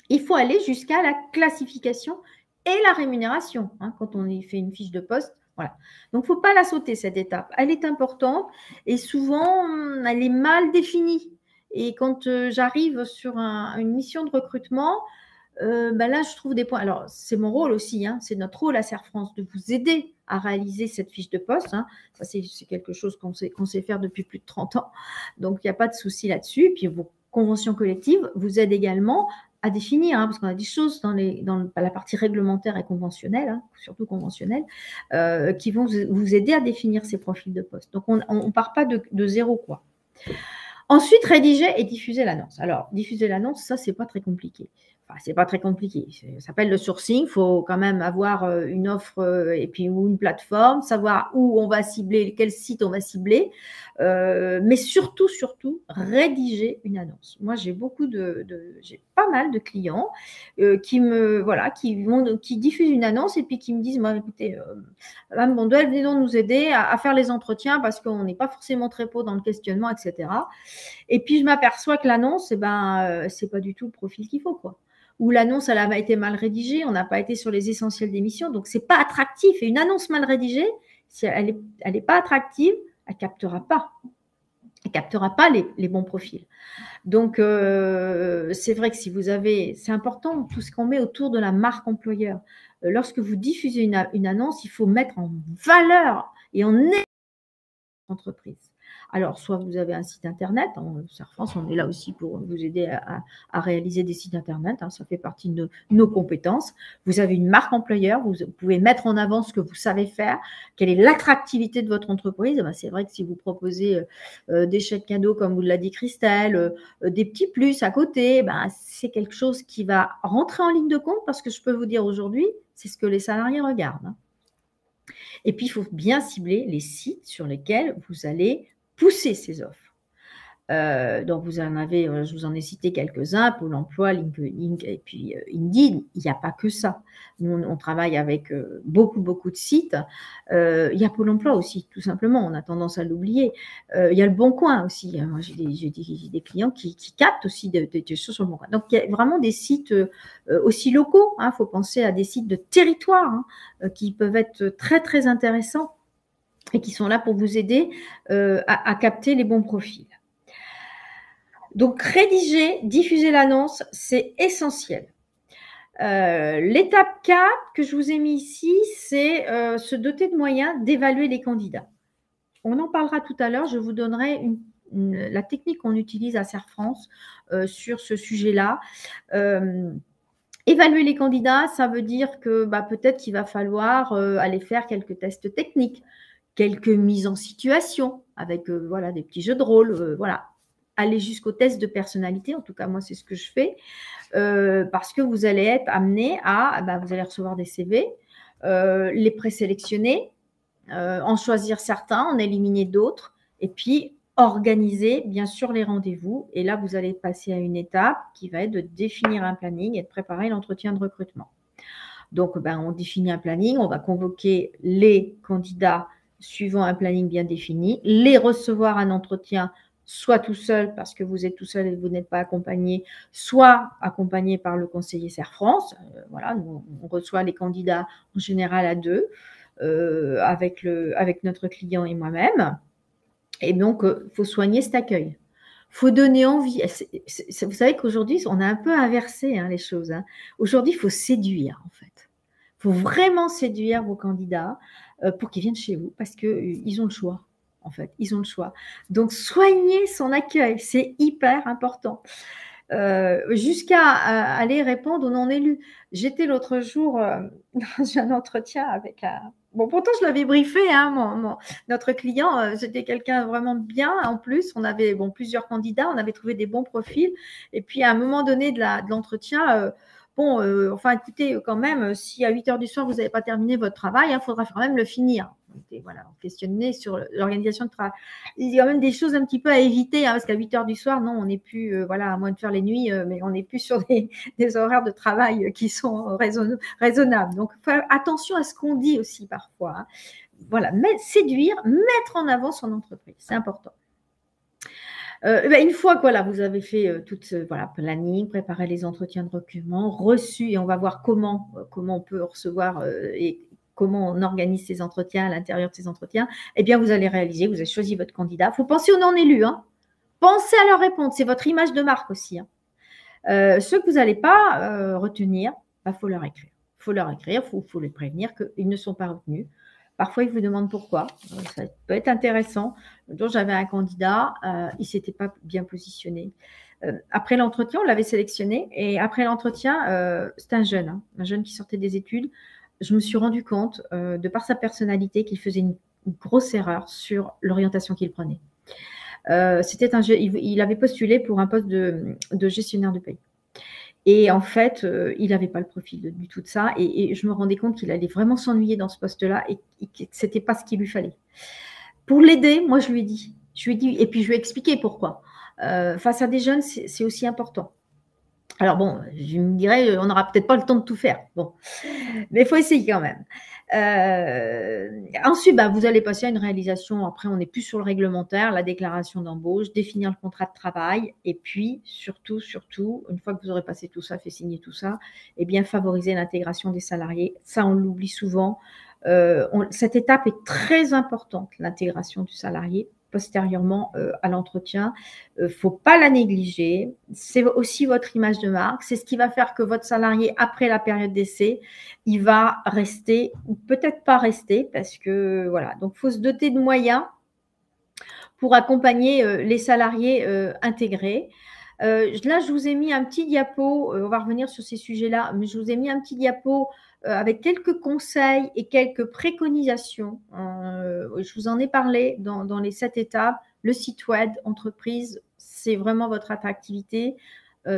Il faut aller jusqu'à la classification et la rémunération quand on fait une fiche de poste. Voilà. Donc, il ne faut pas la sauter, cette étape. Elle est importante et souvent, elle est mal définie. Et quand j'arrive sur une mission de recrutement, là, je trouve des points. Alors, c'est mon rôle aussi, c'est notre rôle à Serre France de vous aider à réaliser cette fiche de poste. Ça, c'est quelque chose qu'on sait faire depuis plus de 30 ans. Donc, il n'y a pas de souci là-dessus. Et puis, vos conventions collectives vous aident également à définir, parce qu'on a des choses dans la partie réglementaire et conventionnelle, surtout conventionnelle, qui vont vous aider à définir ces profils de poste. Donc, on ne part pas de zéro, quoi. Ensuite, rédiger et diffuser l'annonce. Alors, diffuser l'annonce, ça, c'est pas très compliqué. Enfin, c'est pas très compliqué. Ça s'appelle le sourcing. Il faut quand même avoir une offre et puis ou une plateforme, savoir où on va cibler, quel site on va cibler, mais surtout, rédiger une annonce. Moi, j'ai j'ai pas mal de clients qui diffusent une annonce et puis qui me disent, écoutez, Madame Bonduelle, venez donc nous aider à faire les entretiens parce qu'on n'est pas forcément très pro dans le questionnement, etc. Et puis, je m'aperçois que l'annonce, c'est pas du tout le profil qu'il faut, quoi. où l'annonce elle a été mal rédigée, on n'a pas été sur les essentiels d'émission, donc c'est pas attractif. Et une annonce mal rédigée, si elle est pas attractive, elle captera pas. Elle captera pas les bons profils. Donc, c'est vrai que si vous avez, c'est important tout ce qu'on met autour de la marque employeur. Lorsque vous diffusez une annonce, il faut mettre en valeur et en entreprise. Alors, soit vous avez un site internet, en Serre-France, on est là aussi pour vous aider à réaliser des sites internet, hein, ça fait partie de nos compétences. Vous avez une marque employeur, vous pouvez mettre en avant ce que vous savez faire, quelle est l'attractivité de votre entreprise. Ben, c'est vrai que si vous proposez des chèques cadeaux, comme vous l'a dit Christelle, des petits plus à côté, ben, c'est quelque chose qui va rentrer en ligne de compte, parce que je peux vous dire aujourd'hui, c'est ce que les salariés regardent, hein. Et puis, il faut bien cibler les sites sur lesquels vous allez pousser ces offres. Donc, vous en avez, je vous en ai cité quelques-uns, Pôle emploi, LinkedIn et puis Indeed. Il n'y a pas que ça. Nous, on travaille avec beaucoup de sites. Il y a Pôle emploi aussi, tout simplement. On a tendance à l'oublier. Il y a le Bon Coin aussi. Moi, j'ai des clients qui captent aussi des choses sur le Bon Coin. Donc, il y a vraiment des sites aussi locaux. Il faut penser à des sites de territoire qui peuvent être très intéressants et qui sont là pour vous aider à capter les bons profils. Donc, rédiger, diffuser l'annonce, c'est essentiel. L'étape 4 que je vous ai mis ici, c'est se doter de moyens d'évaluer les candidats. On en parlera tout à l'heure. Je vous donnerai la technique qu'on utilise à Serre-France sur ce sujet-là. Évaluer les candidats, ça veut dire que peut-être qu'il va falloir aller faire quelques tests techniques, quelques mises en situation avec des petits jeux de rôle, aller jusqu'au test de personnalité. En tout cas, moi, c'est ce que je fais, parce que vous allez être amené vous allez recevoir des CV, les présélectionner, en choisir certains, en éliminer d'autres, et puis organiser, bien sûr, les rendez-vous. Et là, vous allez passer à une étape qui va être de définir un planning et de préparer l'entretien de recrutement. Donc, on définit un planning, on va convoquer les candidats suivant un planning bien défini, les recevoir un entretien soit tout seul parce que vous êtes tout seul et vous n'êtes pas accompagné, soit accompagné par le conseiller Serre-France. Nous, on reçoit les candidats en général à deux, avec notre client et moi-même. Et donc, il faut soigner cet accueil. Il faut donner envie. Vous savez qu'aujourd'hui, on a un peu inversé les choses. Aujourd'hui, il faut séduire, en fait. Il faut vraiment séduire vos candidats pour qu'ils viennent chez vous, parce qu'ils ont le choix. En fait, ils ont le choix. Donc, soigner son accueil, c'est hyper important. Jusqu'à aller répondre aux non-élus. J'étais l'autre jour dans un entretien avec un... Bon, pourtant, je l'avais briefé, notre client, c'était quelqu'un vraiment bien. En plus, on avait plusieurs candidats, on avait trouvé des bons profils. Et puis, à un moment donné de l'entretien... écoutez, quand même, si à 8h du soir, vous n'avez pas terminé votre travail, il faudra quand même le finir. Et on questionnait sur l'organisation de travail. Il y a quand même des choses un petit peu à éviter, parce qu'à 8h du soir, non, on n'est plus, à moins de faire les nuits, mais on n'est plus sur des horaires de travail qui sont raisonnables. Donc, faire attention à ce qu'on dit aussi parfois. Mais séduire, mettre en avant son entreprise, c'est important. Une fois que vous avez fait tout planning, préparer les entretiens de recrutement, reçu, et on va voir comment on peut recevoir et comment on organise ces entretiens à l'intérieur de ces entretiens, vous allez réaliser, vous avez choisi votre candidat. Il faut penser aux non-élus. Pensez à leur répondre. C'est votre image de marque aussi. Ceux que vous n'allez pas retenir, faut leur écrire. Il faut leur écrire, il faut les prévenir qu'ils ne sont pas retenus. Parfois, ils vous demandent pourquoi. Ça peut être intéressant. Donc, j'avais un candidat, il ne s'était pas bien positionné. Après l'entretien, on l'avait sélectionné. Et après l'entretien, c'était un jeune qui sortait des études. Je me suis rendu compte, de par sa personnalité, qu'il faisait une grosse erreur sur l'orientation qu'il prenait. Il avait postulé pour un poste de gestionnaire de paye. Et en fait, il n'avait pas le profil du tout de ça. Et je me rendais compte qu'il allait vraiment s'ennuyer dans ce poste-là et que ce n'était pas ce qu'il lui fallait. Pour l'aider, moi, je lui ai dit, et puis je lui ai expliqué pourquoi. Face à des jeunes, c'est aussi important. Alors je me dirais, on n'aura peut-être pas le temps de tout faire. Mais il faut essayer quand même. Ensuite, vous allez passer à une réalisation. Après, on n'est plus sur le réglementaire, la déclaration d'embauche, définir le contrat de travail. Et puis, surtout, une fois que vous aurez passé tout ça, fait signer tout ça, eh bien, favoriser l'intégration des salariés. Ça, on l'oublie souvent. Cette étape est très importante, l'intégration du salarié postérieurement à l'entretien. Faut pas la négliger. C'est aussi votre image de marque. C'est ce qui va faire que votre salarié, après la période d'essai, il va rester ou peut-être pas rester parce que voilà. Donc, faut se doter de moyens pour accompagner les salariés intégrés. Là, je vous ai mis un petit diapo. On va revenir sur ces sujets-là, mais je vous ai mis un petit diapo avec quelques conseils et quelques préconisations. Je vous en ai parlé dans les 7 étapes. Le site web, entreprise, c'est vraiment votre attractivité.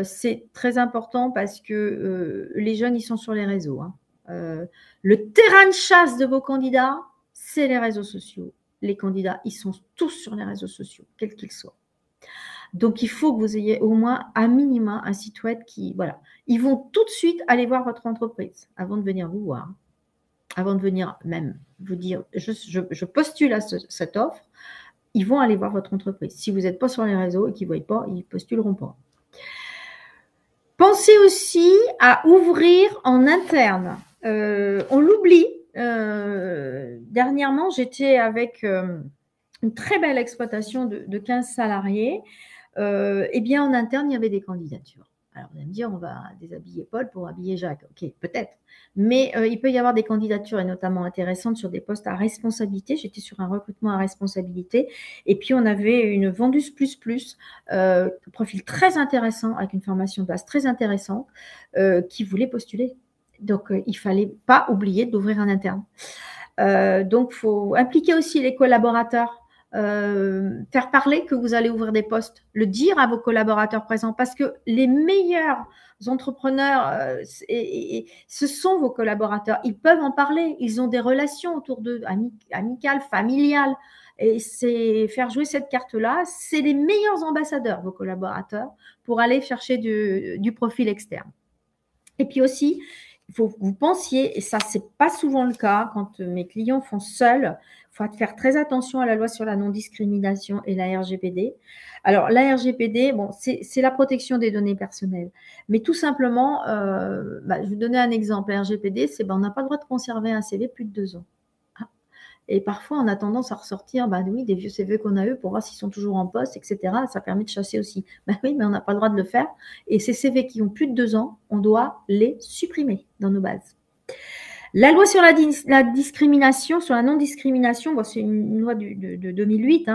C'est très important parce que les jeunes, ils sont sur les réseaux. Le terrain de chasse de vos candidats, c'est les réseaux sociaux. Les candidats, ils sont tous sur les réseaux sociaux, quels qu'ils soient. Donc, il faut que vous ayez au moins à minima un site web qui, voilà. Ils vont tout de suite aller voir votre entreprise avant de venir vous voir, avant de venir même vous dire, je postule à cette offre. Ils vont aller voir votre entreprise. Si vous n'êtes pas sur les réseaux et qu'ils ne voient pas, ils ne postuleront pas. Pensez aussi à ouvrir en interne. On l'oublie. Dernièrement, j'étais avec une très belle exploitation de 15 salariés. Eh bien, en interne, il y avait des candidatures. Alors, vous allez me dire, on va déshabiller Paul pour habiller Jacques. Ok, peut-être. Mais il peut y avoir des candidatures, et notamment intéressantes, sur des postes à responsabilité. J'étais sur un recrutement à responsabilité. Et puis, on avait une vendeuse plus, profil très intéressant, avec une formation de base très intéressante, qui voulait postuler. Donc, il ne fallait pas oublier d'ouvrir un interne. Donc, il faut impliquer aussi les collaborateurs. Faire parler que vous allez ouvrir des postes, le dire à vos collaborateurs présents, parce que les meilleurs entrepreneurs, ce sont vos collaborateurs. Ils peuvent en parler, ils ont des relations autour d'eux, amicales, familiales, et c'est faire jouer cette carte-là. C'est les meilleurs ambassadeurs, vos collaborateurs, pour aller chercher du profil externe. Et puis aussi, il faut que vous pensiez, et ça, c'est pas souvent le cas quand mes clients font seuls, il faut faire très attention à la loi sur la non-discrimination et la RGPD. Alors, la RGPD, bon, c'est la protection des données personnelles. Mais tout simplement, je vais vous donner un exemple. La RGPD, c'est on n'a pas le droit de conserver un CV plus de 2 ans. Et parfois, on a tendance à ressortir oui, des vieux CV qu'on a eu pour voir s'ils sont toujours en poste, etc. Ça permet de chasser aussi. Oui, mais on n'a pas le droit de le faire. Et ces CV qui ont plus de 2 ans, on doit les supprimer dans nos bases. La loi sur la discrimination, sur la non-discrimination, c'est une loi de 2008.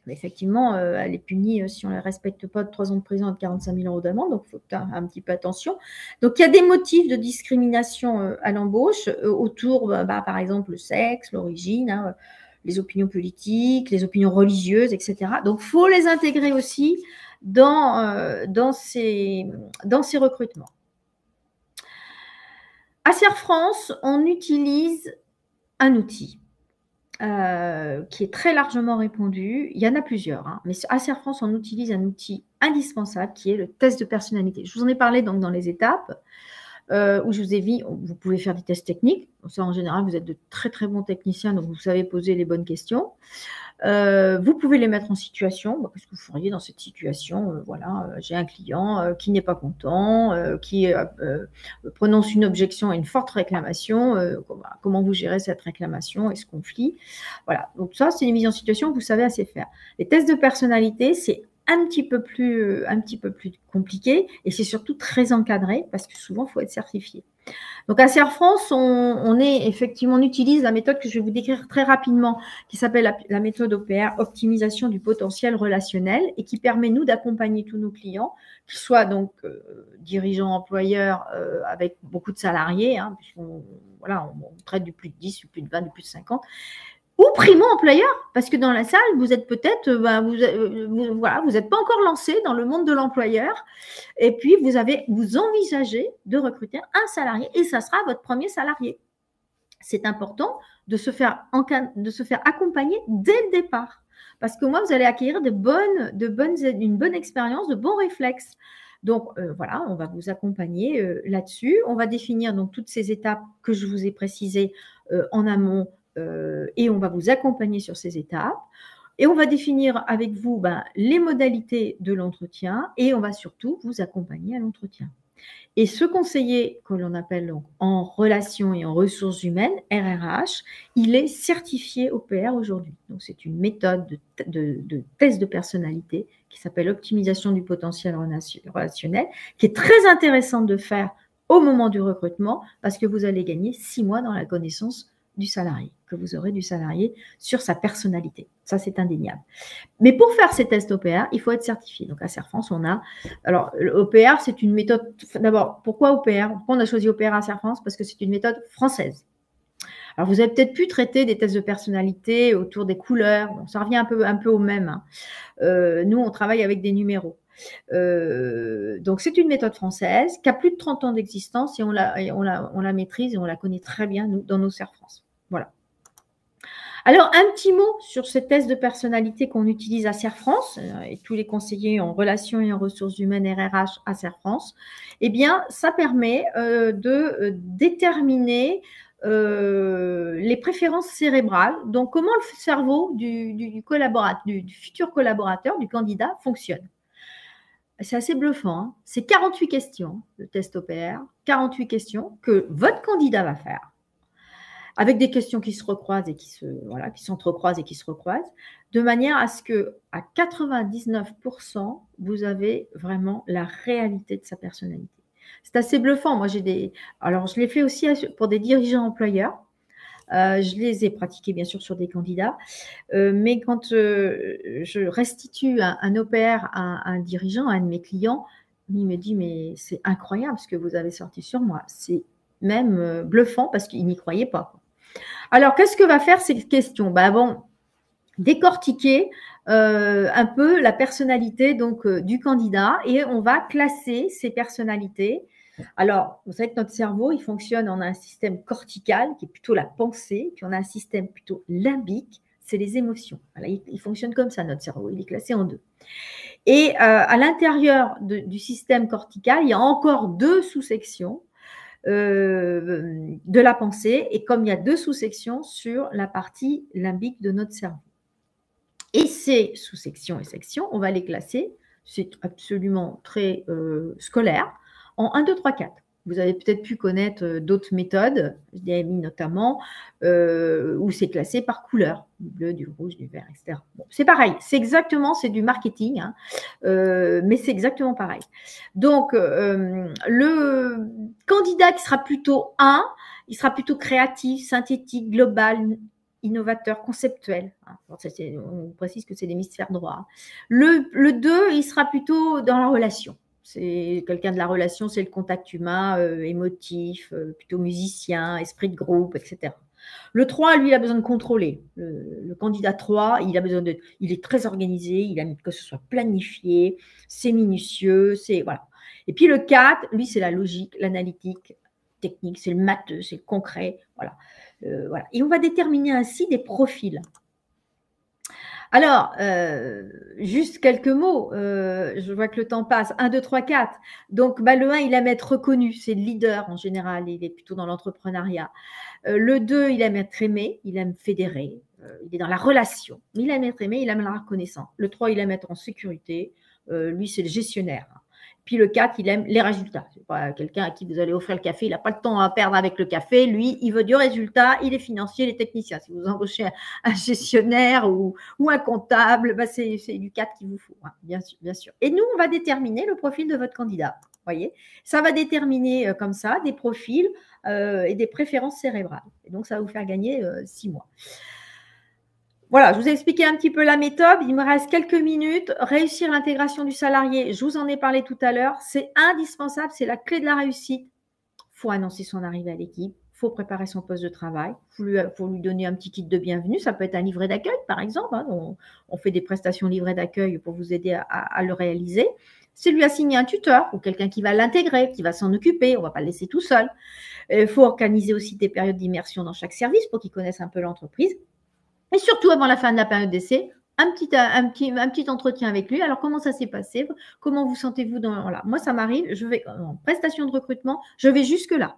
Mais effectivement, elle est punie si on ne la respecte pas de 3 ans de prison et de 45 000 € d'amende. Donc, il faut faire un petit peu attention. Donc, il y a des motifs de discrimination à l'embauche autour, par exemple, le sexe, l'origine, les opinions politiques, les opinions religieuses, etc. Donc, il faut les intégrer aussi dans ces recrutements. À Acer France, on utilise un outil qui est très largement répandu. Il y en a plusieurs, mais à Acer France, on utilise un outil indispensable qui est le test de personnalité. Je vous en ai parlé donc dans les étapes où je vous ai dit, vous pouvez faire des tests techniques. Ça, en général, vous êtes de très, très bons techniciens, donc vous savez poser les bonnes questions. Vous pouvez les mettre en situation. Qu'est-ce que vous feriez dans cette situation? Voilà, j'ai un client qui n'est pas content, qui prononce une objection et une forte réclamation. Comment vous gérez cette réclamation et ce conflit? Voilà, donc ça, c'est une mise en situation que vous savez assez faire. Les tests de personnalité, c'est un petit peu plus compliqué et c'est surtout très encadré parce que souvent, il faut être certifié. Donc, à Acer France, on utilise la méthode que je vais vous décrire très rapidement, qui s'appelle la méthode OPR, optimisation du potentiel relationnel, et qui permet, nous, d'accompagner tous nos clients, qu'ils soient donc dirigeants, employeurs, avec beaucoup de salariés, puisqu'on traite du plus de 10, du plus de 20, du plus de 50, ou primo-employeur, parce que dans la salle, vous êtes peut-être, vous n'êtes pas encore lancé dans le monde de l'employeur, et puis vous envisagez de recruter un salarié, et ça sera votre premier salarié. C'est important de se faire accompagner dès le départ, parce que vous allez acquérir une bonne expérience, de bons réflexes. Donc, on va vous accompagner là-dessus. On va définir donc toutes ces étapes que je vous ai précisées en amont et on va vous accompagner sur ces étapes. Et on va définir avec vous les modalités de l'entretien et on va surtout vous accompagner à l'entretien. Et ce conseiller que l'on appelle donc en relations et en ressources humaines, RRH, il est certifié OPR aujourd'hui. Donc, c'est une méthode de test de personnalité qui s'appelle optimisation du potentiel relationnel, qui est très intéressante de faire au moment du recrutement parce que vous allez gagner 6 mois dans la connaissance du salarié, que vous aurez du salarié sur sa personnalité. Ça, c'est indéniable. Mais pour faire ces tests OPR, il faut être certifié. Donc, à Serre France, on a… Alors, l'OPR, c'est une méthode… D'abord, pourquoi OPR? Pourquoi on a choisi OPR à Serre France? Parce que c'est une méthode française. Alors, vous avez peut-être pu traiter des tests de personnalité autour des couleurs. Bon, ça revient un peu au même. Hein. Nous, on travaille avec des numéros. Donc, c'est une méthode française qui a plus de 30 ans d'existence et on la maîtrise et on la connaît très bien, nous, dans nos Serre France. Voilà. Alors, un petit mot sur ce test de personnalité qu'on utilise à Serre France et tous les conseillers en relations et en ressources humaines RRH à Serre France. Eh bien, ça permet de déterminer les préférences cérébrales. Donc, comment le cerveau du futur collaborateur, du candidat, fonctionne. C'est assez bluffant. Hein. C'est 48 questions, le test OPR, 48 questions que votre candidat va faire, avec des questions qui se recroisent et qui s'entrecroisent et qui se recroisent, de manière à ce que, à 99%, vous avez vraiment la réalité de sa personnalité. C'est assez bluffant. Moi, alors, je l'ai fait aussi pour des dirigeants employeurs. Je les ai pratiqués, bien sûr, sur des candidats. Mais quand je restitue un OPR à un dirigeant, à un de mes clients, il me dit, mais c'est incroyable ce que vous avez sorti sur moi. C'est même bluffant parce qu'il n'y croyait pas. Alors, qu'est-ce que va faire cette question? Bon, décortiquer un peu la personnalité donc, du candidat et on va classer ces personnalités. Alors, vous savez que notre cerveau, il fonctionne, on a un système cortical qui est plutôt la pensée, puis on a un système plutôt limbique, c'est les émotions. Voilà, il fonctionne comme ça, notre cerveau, il est classé en 2. Et à l'intérieur du système cortical, il y a encore 2 sous-sections de la pensée, et comme il y a 2 sous-sections sur la partie limbique de notre cerveau. Et ces sous-sections et sections, on va les classer, c'est absolument très scolaire, en 1, 2, 3, 4. Vous avez peut-être pu connaître d'autres méthodes, DMI notamment, où c'est classé par couleur, du bleu, du rouge, du vert, etc. Bon, c'est pareil, c'est du marketing, hein, mais c'est exactement pareil. Donc, le candidat qui sera plutôt 1, il sera plutôt créatif, synthétique, global, innovateur, conceptuel. On précise que c'est l'hémisphère droit. Le 2, il sera plutôt dans la relation. C'est quelqu'un de la relation, c'est le contact humain, émotif, plutôt musicien, esprit de groupe, etc. Le 3, lui, il a besoin de contrôler. Le candidat 3, il est très organisé, il aime que ce soit planifié, c'est minutieux, voilà. Et puis le 4, lui, c'est la logique, l'analytique, technique, c'est le matheux, c'est le concret, voilà. Et on va déterminer ainsi des profils. Alors, juste quelques mots, je vois que le temps passe, 1, 2, 3, 4. Donc, le 1, il aime être reconnu, c'est le leader en général, il est plutôt dans l'entrepreneuriat. Le 2, il aime être aimé, il aime fédérer, il est dans la relation. Il aime être aimé, il aime la reconnaissance. Le 3, il aime être en sécurité, lui, c'est le gestionnaire. Puis le 4, il aime les résultats. Ce n'est pas quelqu'un à qui vous allez offrir le café, il n'a pas le temps à perdre avec le café. Lui, il veut du résultat, il est financier, il est technicien. Si vous embauchez un gestionnaire ou un comptable, c'est du 4 qu'il vous faut, hein, bien sûr, bien sûr. Et nous, on va déterminer le profil de votre candidat. Voyez, ça va déterminer comme ça des profils et des préférences cérébrales. Et donc, ça va vous faire gagner 6 mois. Voilà, je vous ai expliqué un petit peu la méthode. Il me reste quelques minutes. Réussir l'intégration du salarié, je vous en ai parlé tout à l'heure. C'est indispensable, c'est la clé de la réussite. Il faut annoncer son arrivée à l'équipe. Il faut préparer son poste de travail. Il faut lui donner un petit kit de bienvenue. Ça peut être un livret d'accueil, par exemple. Hein. On fait des prestations livret d'accueil pour vous aider à le réaliser. C'est lui assigner un tuteur ou quelqu'un qui va l'intégrer, qui va s'en occuper. On ne va pas le laisser tout seul. Il faut organiser aussi des périodes d'immersion dans chaque service pour qu'il connaisse un peu l'entreprise. Et surtout, avant la fin de la période d'essai, un petit entretien avec lui. Alors, comment ça s'est passé? Comment vous sentez-vous dans… Voilà. Moi, ça m'arrive, je vais en prestation de recrutement, je vais jusque-là.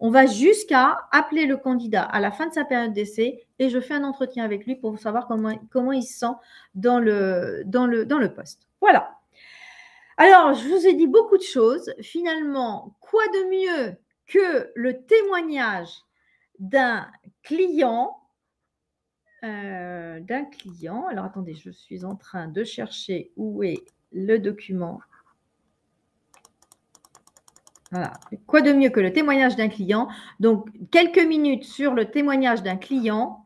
On va jusqu'à appeler le candidat à la fin de sa période d'essai et je fais un entretien avec lui pour savoir comment il se sent dans le poste. Voilà. Alors, je vous ai dit beaucoup de choses. Finalement, quoi de mieux que le témoignage d'un client? Alors, attendez, je suis en train de chercher où est le document. Voilà. Quoi de mieux que le témoignage d'un client? Donc, quelques minutes sur le témoignage d'un client.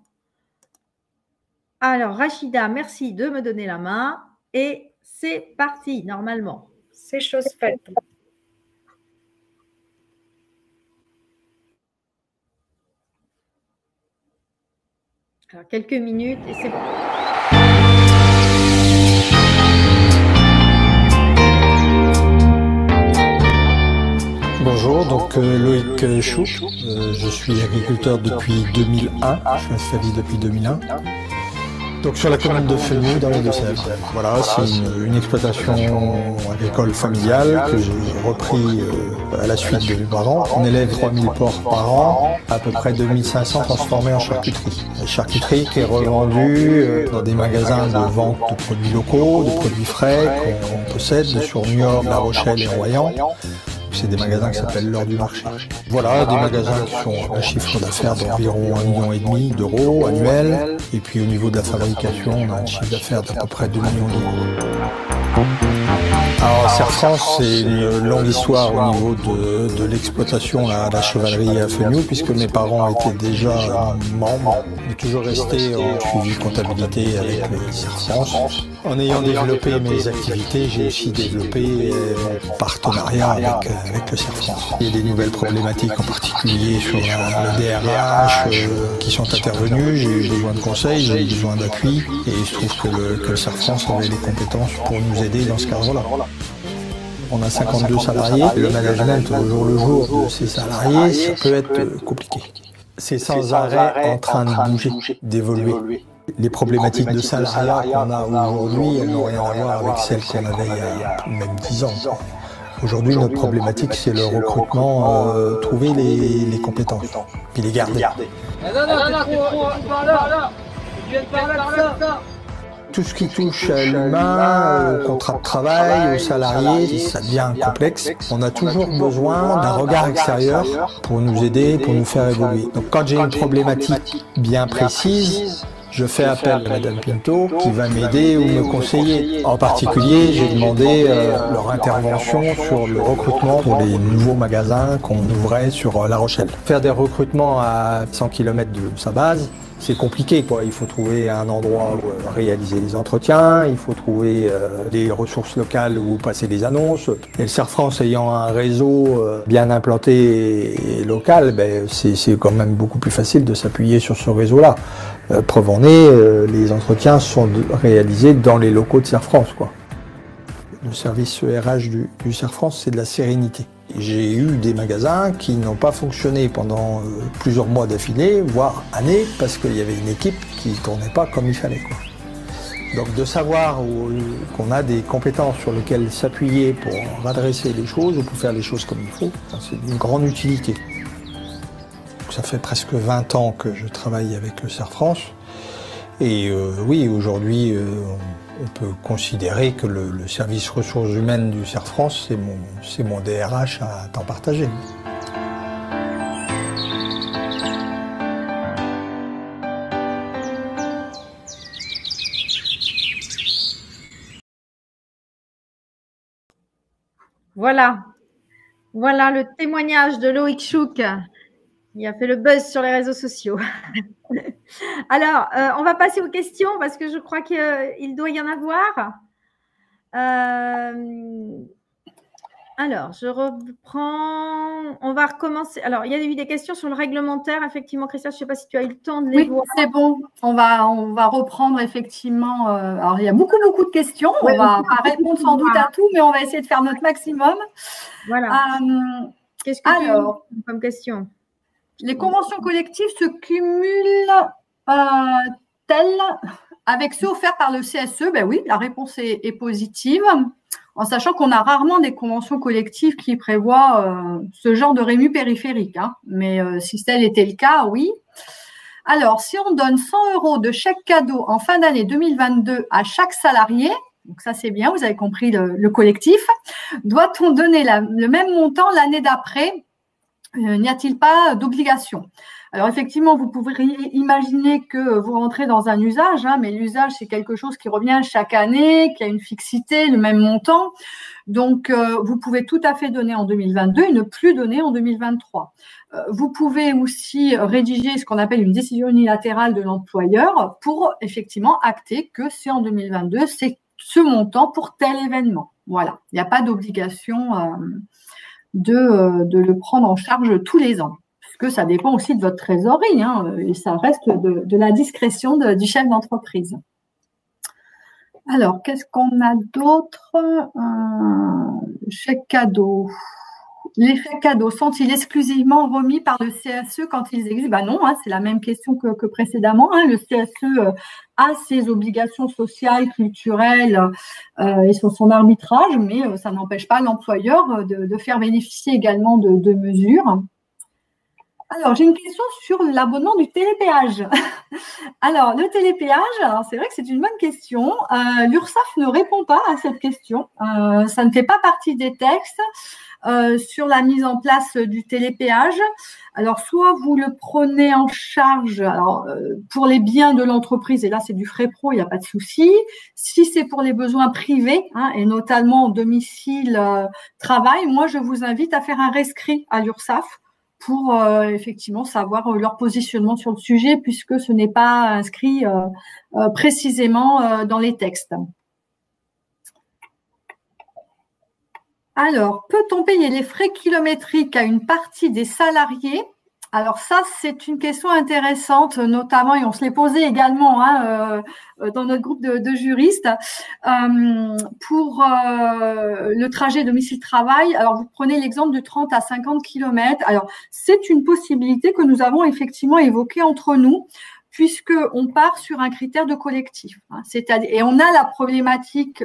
Alors, Rachida, merci de me donner la main. Et c'est parti, normalement. C'est chose faite. Alors, quelques minutes et c'est bon. Bonjour, donc Loïc Chouk, je suis agriculteur depuis 2001, je suis installé depuis 2001. Donc sur la commune de Fenouil dans les Deux-Sèvres. Voilà, c'est une exploitation agricole familiale que j'ai repris à la suite de mes parents. On élève 3000 porcs par an, à peu près 2500 transformés en charcuterie. La charcuterie qui est revendue dans des magasins de vente de produits locaux, de produits frais qu'on possède sur Niort, La Rochelle et Royan. C'est des magasins qui s'appellent l'heure du marché. Voilà, des magasins qui font un chiffre d'affaires d'environ 1,5 million d'euros annuels. Et puis au niveau de la fabrication, on a un chiffre d'affaires d'à peu près 2 millions d'euros. Alors Serre-France, c'est une longue histoire au niveau de l'exploitation à la chevalerie à Fenouil, puisque mes parents étaient déjà membres. J'ai toujours resté en suivi comptabilité avec Serre-France. En ayant développé mes activités, j'ai aussi développé mon partenariat avec le Serre-France. Il y a des nouvelles problématiques, en particulier sur le DRH, qui sont intervenues. J'ai eu besoin de conseils, j'ai eu besoin d'appui, et il se trouve que le Serre-France avait les compétences pour nous aider dans ce cadre-là. On a 52 salariés. Le management au jour le jour de ces salariés, ça peut être compliqué. C'est sans arrêt en train de bouger, d'évoluer. Les problématiques de salariat qu'on a aujourd'hui, elles n'ont rien à voir avec celles qu'on avait il y a même 10 ans. Aujourd'hui, notre problématique, c'est le recrutement, trouver les compétences, puis les garder. Tout ce qui touche à l'humain, au contrat de travail, aux salariés, ça devient complexe. On a toujours besoin d'un regard extérieur pour nous aider, pour nous faire évoluer. Donc quand j'ai une problématique bien précise, je fais appel à Madame Pinto qui va m'aider ou me conseiller. En particulier, j'ai demandé leur intervention sur le recrutement pour les nouveaux magasins qu'on ouvrait sur La Rochelle. Faire des recrutements à 100 km de sa base, c'est compliqué, quoi. Il faut trouver un endroit où réaliser les entretiens, il faut trouver des ressources locales où passer les annonces. Et le Serre-France ayant un réseau bien implanté et local, ben, c'est quand même beaucoup plus facile de s'appuyer sur ce réseau-là. Preuve en est, les entretiens sont réalisés dans les locaux de Serre-France, quoi. Le service RH du Serre-France, c'est de la sérénité. J'ai eu des magasins qui n'ont pas fonctionné pendant plusieurs mois d'affilée, voire années, parce qu'il y avait une équipe qui ne tournait pas comme il fallait, quoi. Donc de savoir qu'on a des compétences sur lesquelles s'appuyer pour redresser les choses ou pour faire les choses comme il faut, c'est d'une grande utilité. Ça fait presque 20 ans que je travaille avec le Serre-France. Et oui, aujourd'hui, on peut considérer que le service ressources humaines du Serre-France, c'est mon DRH à temps partagé. Voilà. Voilà le témoignage de Loïc Chouk. Il a fait le buzz sur les réseaux sociaux. Alors, on va passer aux questions parce que je crois qu'il doit y en avoir. Alors, je reprends. On va recommencer. Alors, il y a eu des questions sur le réglementaire. Effectivement, Christian, je ne sais pas si tu as eu le temps de les voir. Oui, c'est bon. On va reprendre effectivement. Alors, il y a beaucoup de questions. On ne va pas répondre sans doute à tout, mais on va essayer de faire notre maximum. Voilà. Qu'est-ce que tu as comme question? Les conventions collectives se cumulent-elles avec ceux offerts par le CSE? Ben oui, la réponse est positive. en sachant qu'on a rarement des conventions collectives qui prévoient ce genre de rému périphérique, hein. Mais si tel était le cas, oui. Alors, si on donne 100 € de chèque cadeau en fin d'année 2022 à chaque salarié, donc ça c'est bien, vous avez compris le collectif, doit-on donner le même montant l'année d'après? N'y a-t-il pas d'obligation? Alors effectivement, vous pouvez imaginer que vous rentrez dans un usage, hein, mais l'usage c'est quelque chose qui revient chaque année, qui a une fixité, le même montant. Donc vous pouvez tout à fait donner en 2022 et ne plus donner en 2023. Vous pouvez aussi rédiger ce qu'on appelle une décision unilatérale de l'employeur pour effectivement acter que c'est en 2022, c'est ce montant pour tel événement. Voilà, il n'y a pas d'obligation de le prendre en charge tous les ans, puisque ça dépend aussi de votre trésorerie, hein, et ça reste de la discrétion du chef d'entreprise. Alors, qu'est-ce qu'on a d'autre? Chèque cadeau. Les chèques cadeaux sont-ils exclusivement remis par le CSE quand ils existent? Ben non, hein, c'est la même question que précédemment, hein. Le CSE a ses obligations sociales, culturelles et son arbitrage, mais ça n'empêche pas l'employeur de faire bénéficier également de mesures. Alors, j'ai une question sur l'abonnement du télépéage. Alors, le télépéage, c'est vrai que c'est une bonne question. L'URSSAF ne répond pas à cette question. Ça ne fait pas partie des textes sur la mise en place du télépéage. Alors, soit vous le prenez en charge pour les biens de l'entreprise, et là, c'est du frais pro, il n'y a pas de souci. Si c'est pour les besoins privés, hein, et notamment domicile, travail, moi, je vous invite à faire un rescrit à l'URSSAF pour effectivement savoir leur positionnement sur le sujet, puisque ce n'est pas inscrit précisément dans les textes. Alors, peut-on payer les frais kilométriques à une partie des salariés? Alors ça, c'est une question intéressante, notamment, et on se l'est posé également dans notre groupe de juristes, pour le trajet domicile-travail. Alors, vous prenez l'exemple de 30 à 50 km. Alors, c'est une possibilité que nous avons effectivement évoquée entre nous, puisqu'on part sur un critère de collectif, hein, et on a la problématique,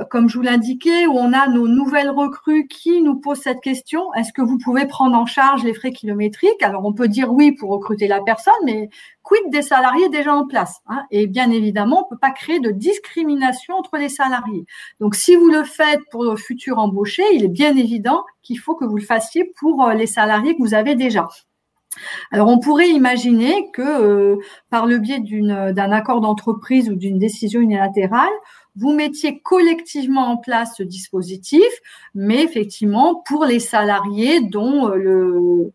comme je vous l'indiquais, où on a nos nouvelles recrues qui nous posent cette question: est-ce que vous pouvez prendre en charge les frais kilométriques? Alors, on peut dire oui pour recruter la personne, mais quid des salariés déjà en place, hein? Et bien évidemment, on ne peut pas créer de discrimination entre les salariés. Donc, si vous le faites pour le futur embauché, il est bien évident qu'il faut que vous le fassiez pour les salariés que vous avez déjà. Alors, on pourrait imaginer que par le biais d'un accord d'entreprise ou d'une décision unilatérale, vous mettiez collectivement en place ce dispositif, mais effectivement pour les salariés dont le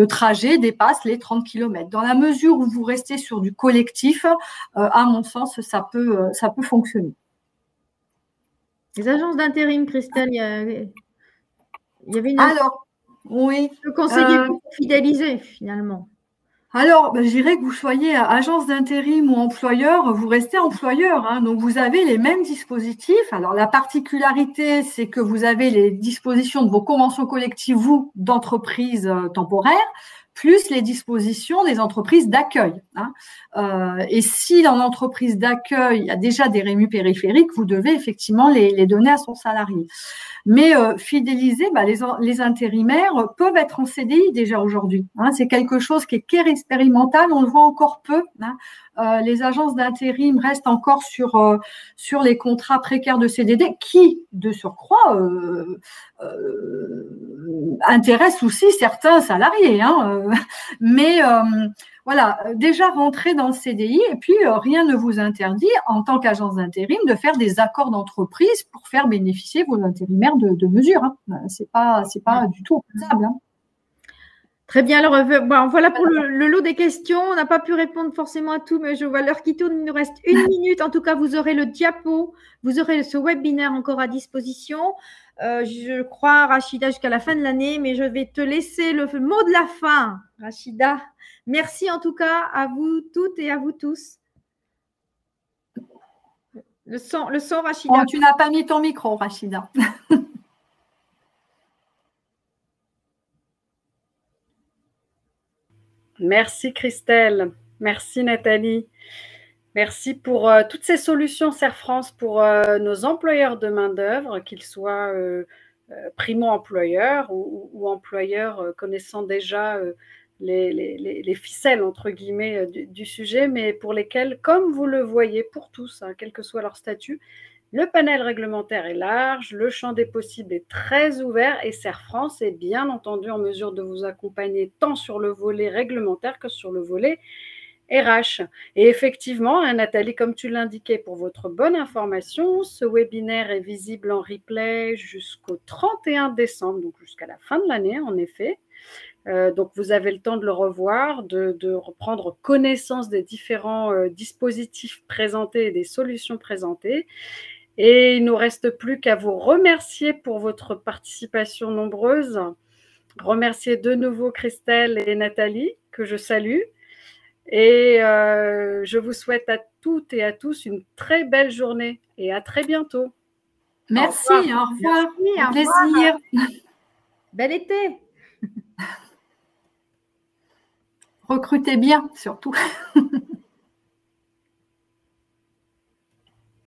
trajet dépasse les 30 km. Dans la mesure où vous restez sur du collectif, à mon sens, ça peut fonctionner. Les agences d'intérim, Christelle, il y avait une… Alors, oui. Le conseiller pour fidéliser, finalement. Alors, je dirais que vous soyez agence d'intérim ou employeur, vous restez employeur, hein, donc vous avez les mêmes dispositifs. Alors, la particularité, c'est que vous avez les dispositions de vos conventions collectives, vous, d'entreprise temporaire, plus les dispositions des entreprises d'accueil, hein. Et si dans l'entreprise d'accueil, il y a déjà des rémus périphériques, vous devez effectivement les donner à son salarié. Mais fidéliser, les intérimaires peuvent être en CDI déjà aujourd'hui, hein. C'est quelque chose qui est expérimental, on le voit encore peu, hein. Les agences d'intérim restent encore sur les contrats précaires de CDD qui, de surcroît, intéressent aussi certains salariés, hein. Mais voilà, déjà rentrer dans le CDI, et puis rien ne vous interdit, en tant qu'agence d'intérim, de faire des accords d'entreprise pour faire bénéficier vos intérimaires de mesures, hein. C'est pas du tout opposable, hein. Très bien. Alors, voilà pour le lot des questions. On n'a pas pu répondre forcément à tout, mais je vois l'heure qui tourne. Il nous reste 1 minute. En tout cas, vous aurez le diapo. Vous aurez ce webinaire encore à disposition. Je crois, Rachida, jusqu'à la fin de l'année, mais je vais te laisser le mot de la fin, Rachida. Merci en tout cas à vous toutes et à vous tous. Le son, Rachida. Oh, tu n'as pas mis ton micro, Rachida. Merci Christelle, merci Nathalie. Merci pour toutes ces solutions Serre France pour nos employeurs de main-d'œuvre, qu'ils soient primo-employeurs ou employeurs connaissant déjà les ficelles, entre guillemets, du sujet, mais pour lesquels, comme vous le voyez, pour tous, hein, quel que soit leur statut, le panel réglementaire est large, le champ des possibles est très ouvert et Serre France est bien entendu en mesure de vous accompagner tant sur le volet réglementaire que sur le volet RH. Et effectivement, hein, Nathalie, comme tu l'indiquais, pour votre bonne information, ce webinaire est visible en replay jusqu'au 31 décembre, donc jusqu'à la fin de l'année, en effet. Donc, vous avez le temps de le revoir, de reprendre connaissance des différents dispositifs présentés et des solutions présentées. Et il ne nous reste plus qu'à vous remercier pour votre participation nombreuse. Remercier de nouveau Christelle et Nathalie, que je salue. Et je vous souhaite à toutes et à tous une très belle journée et à très bientôt. Merci, au revoir. Merci, plaisir. Bel été. Recrutez bien, surtout.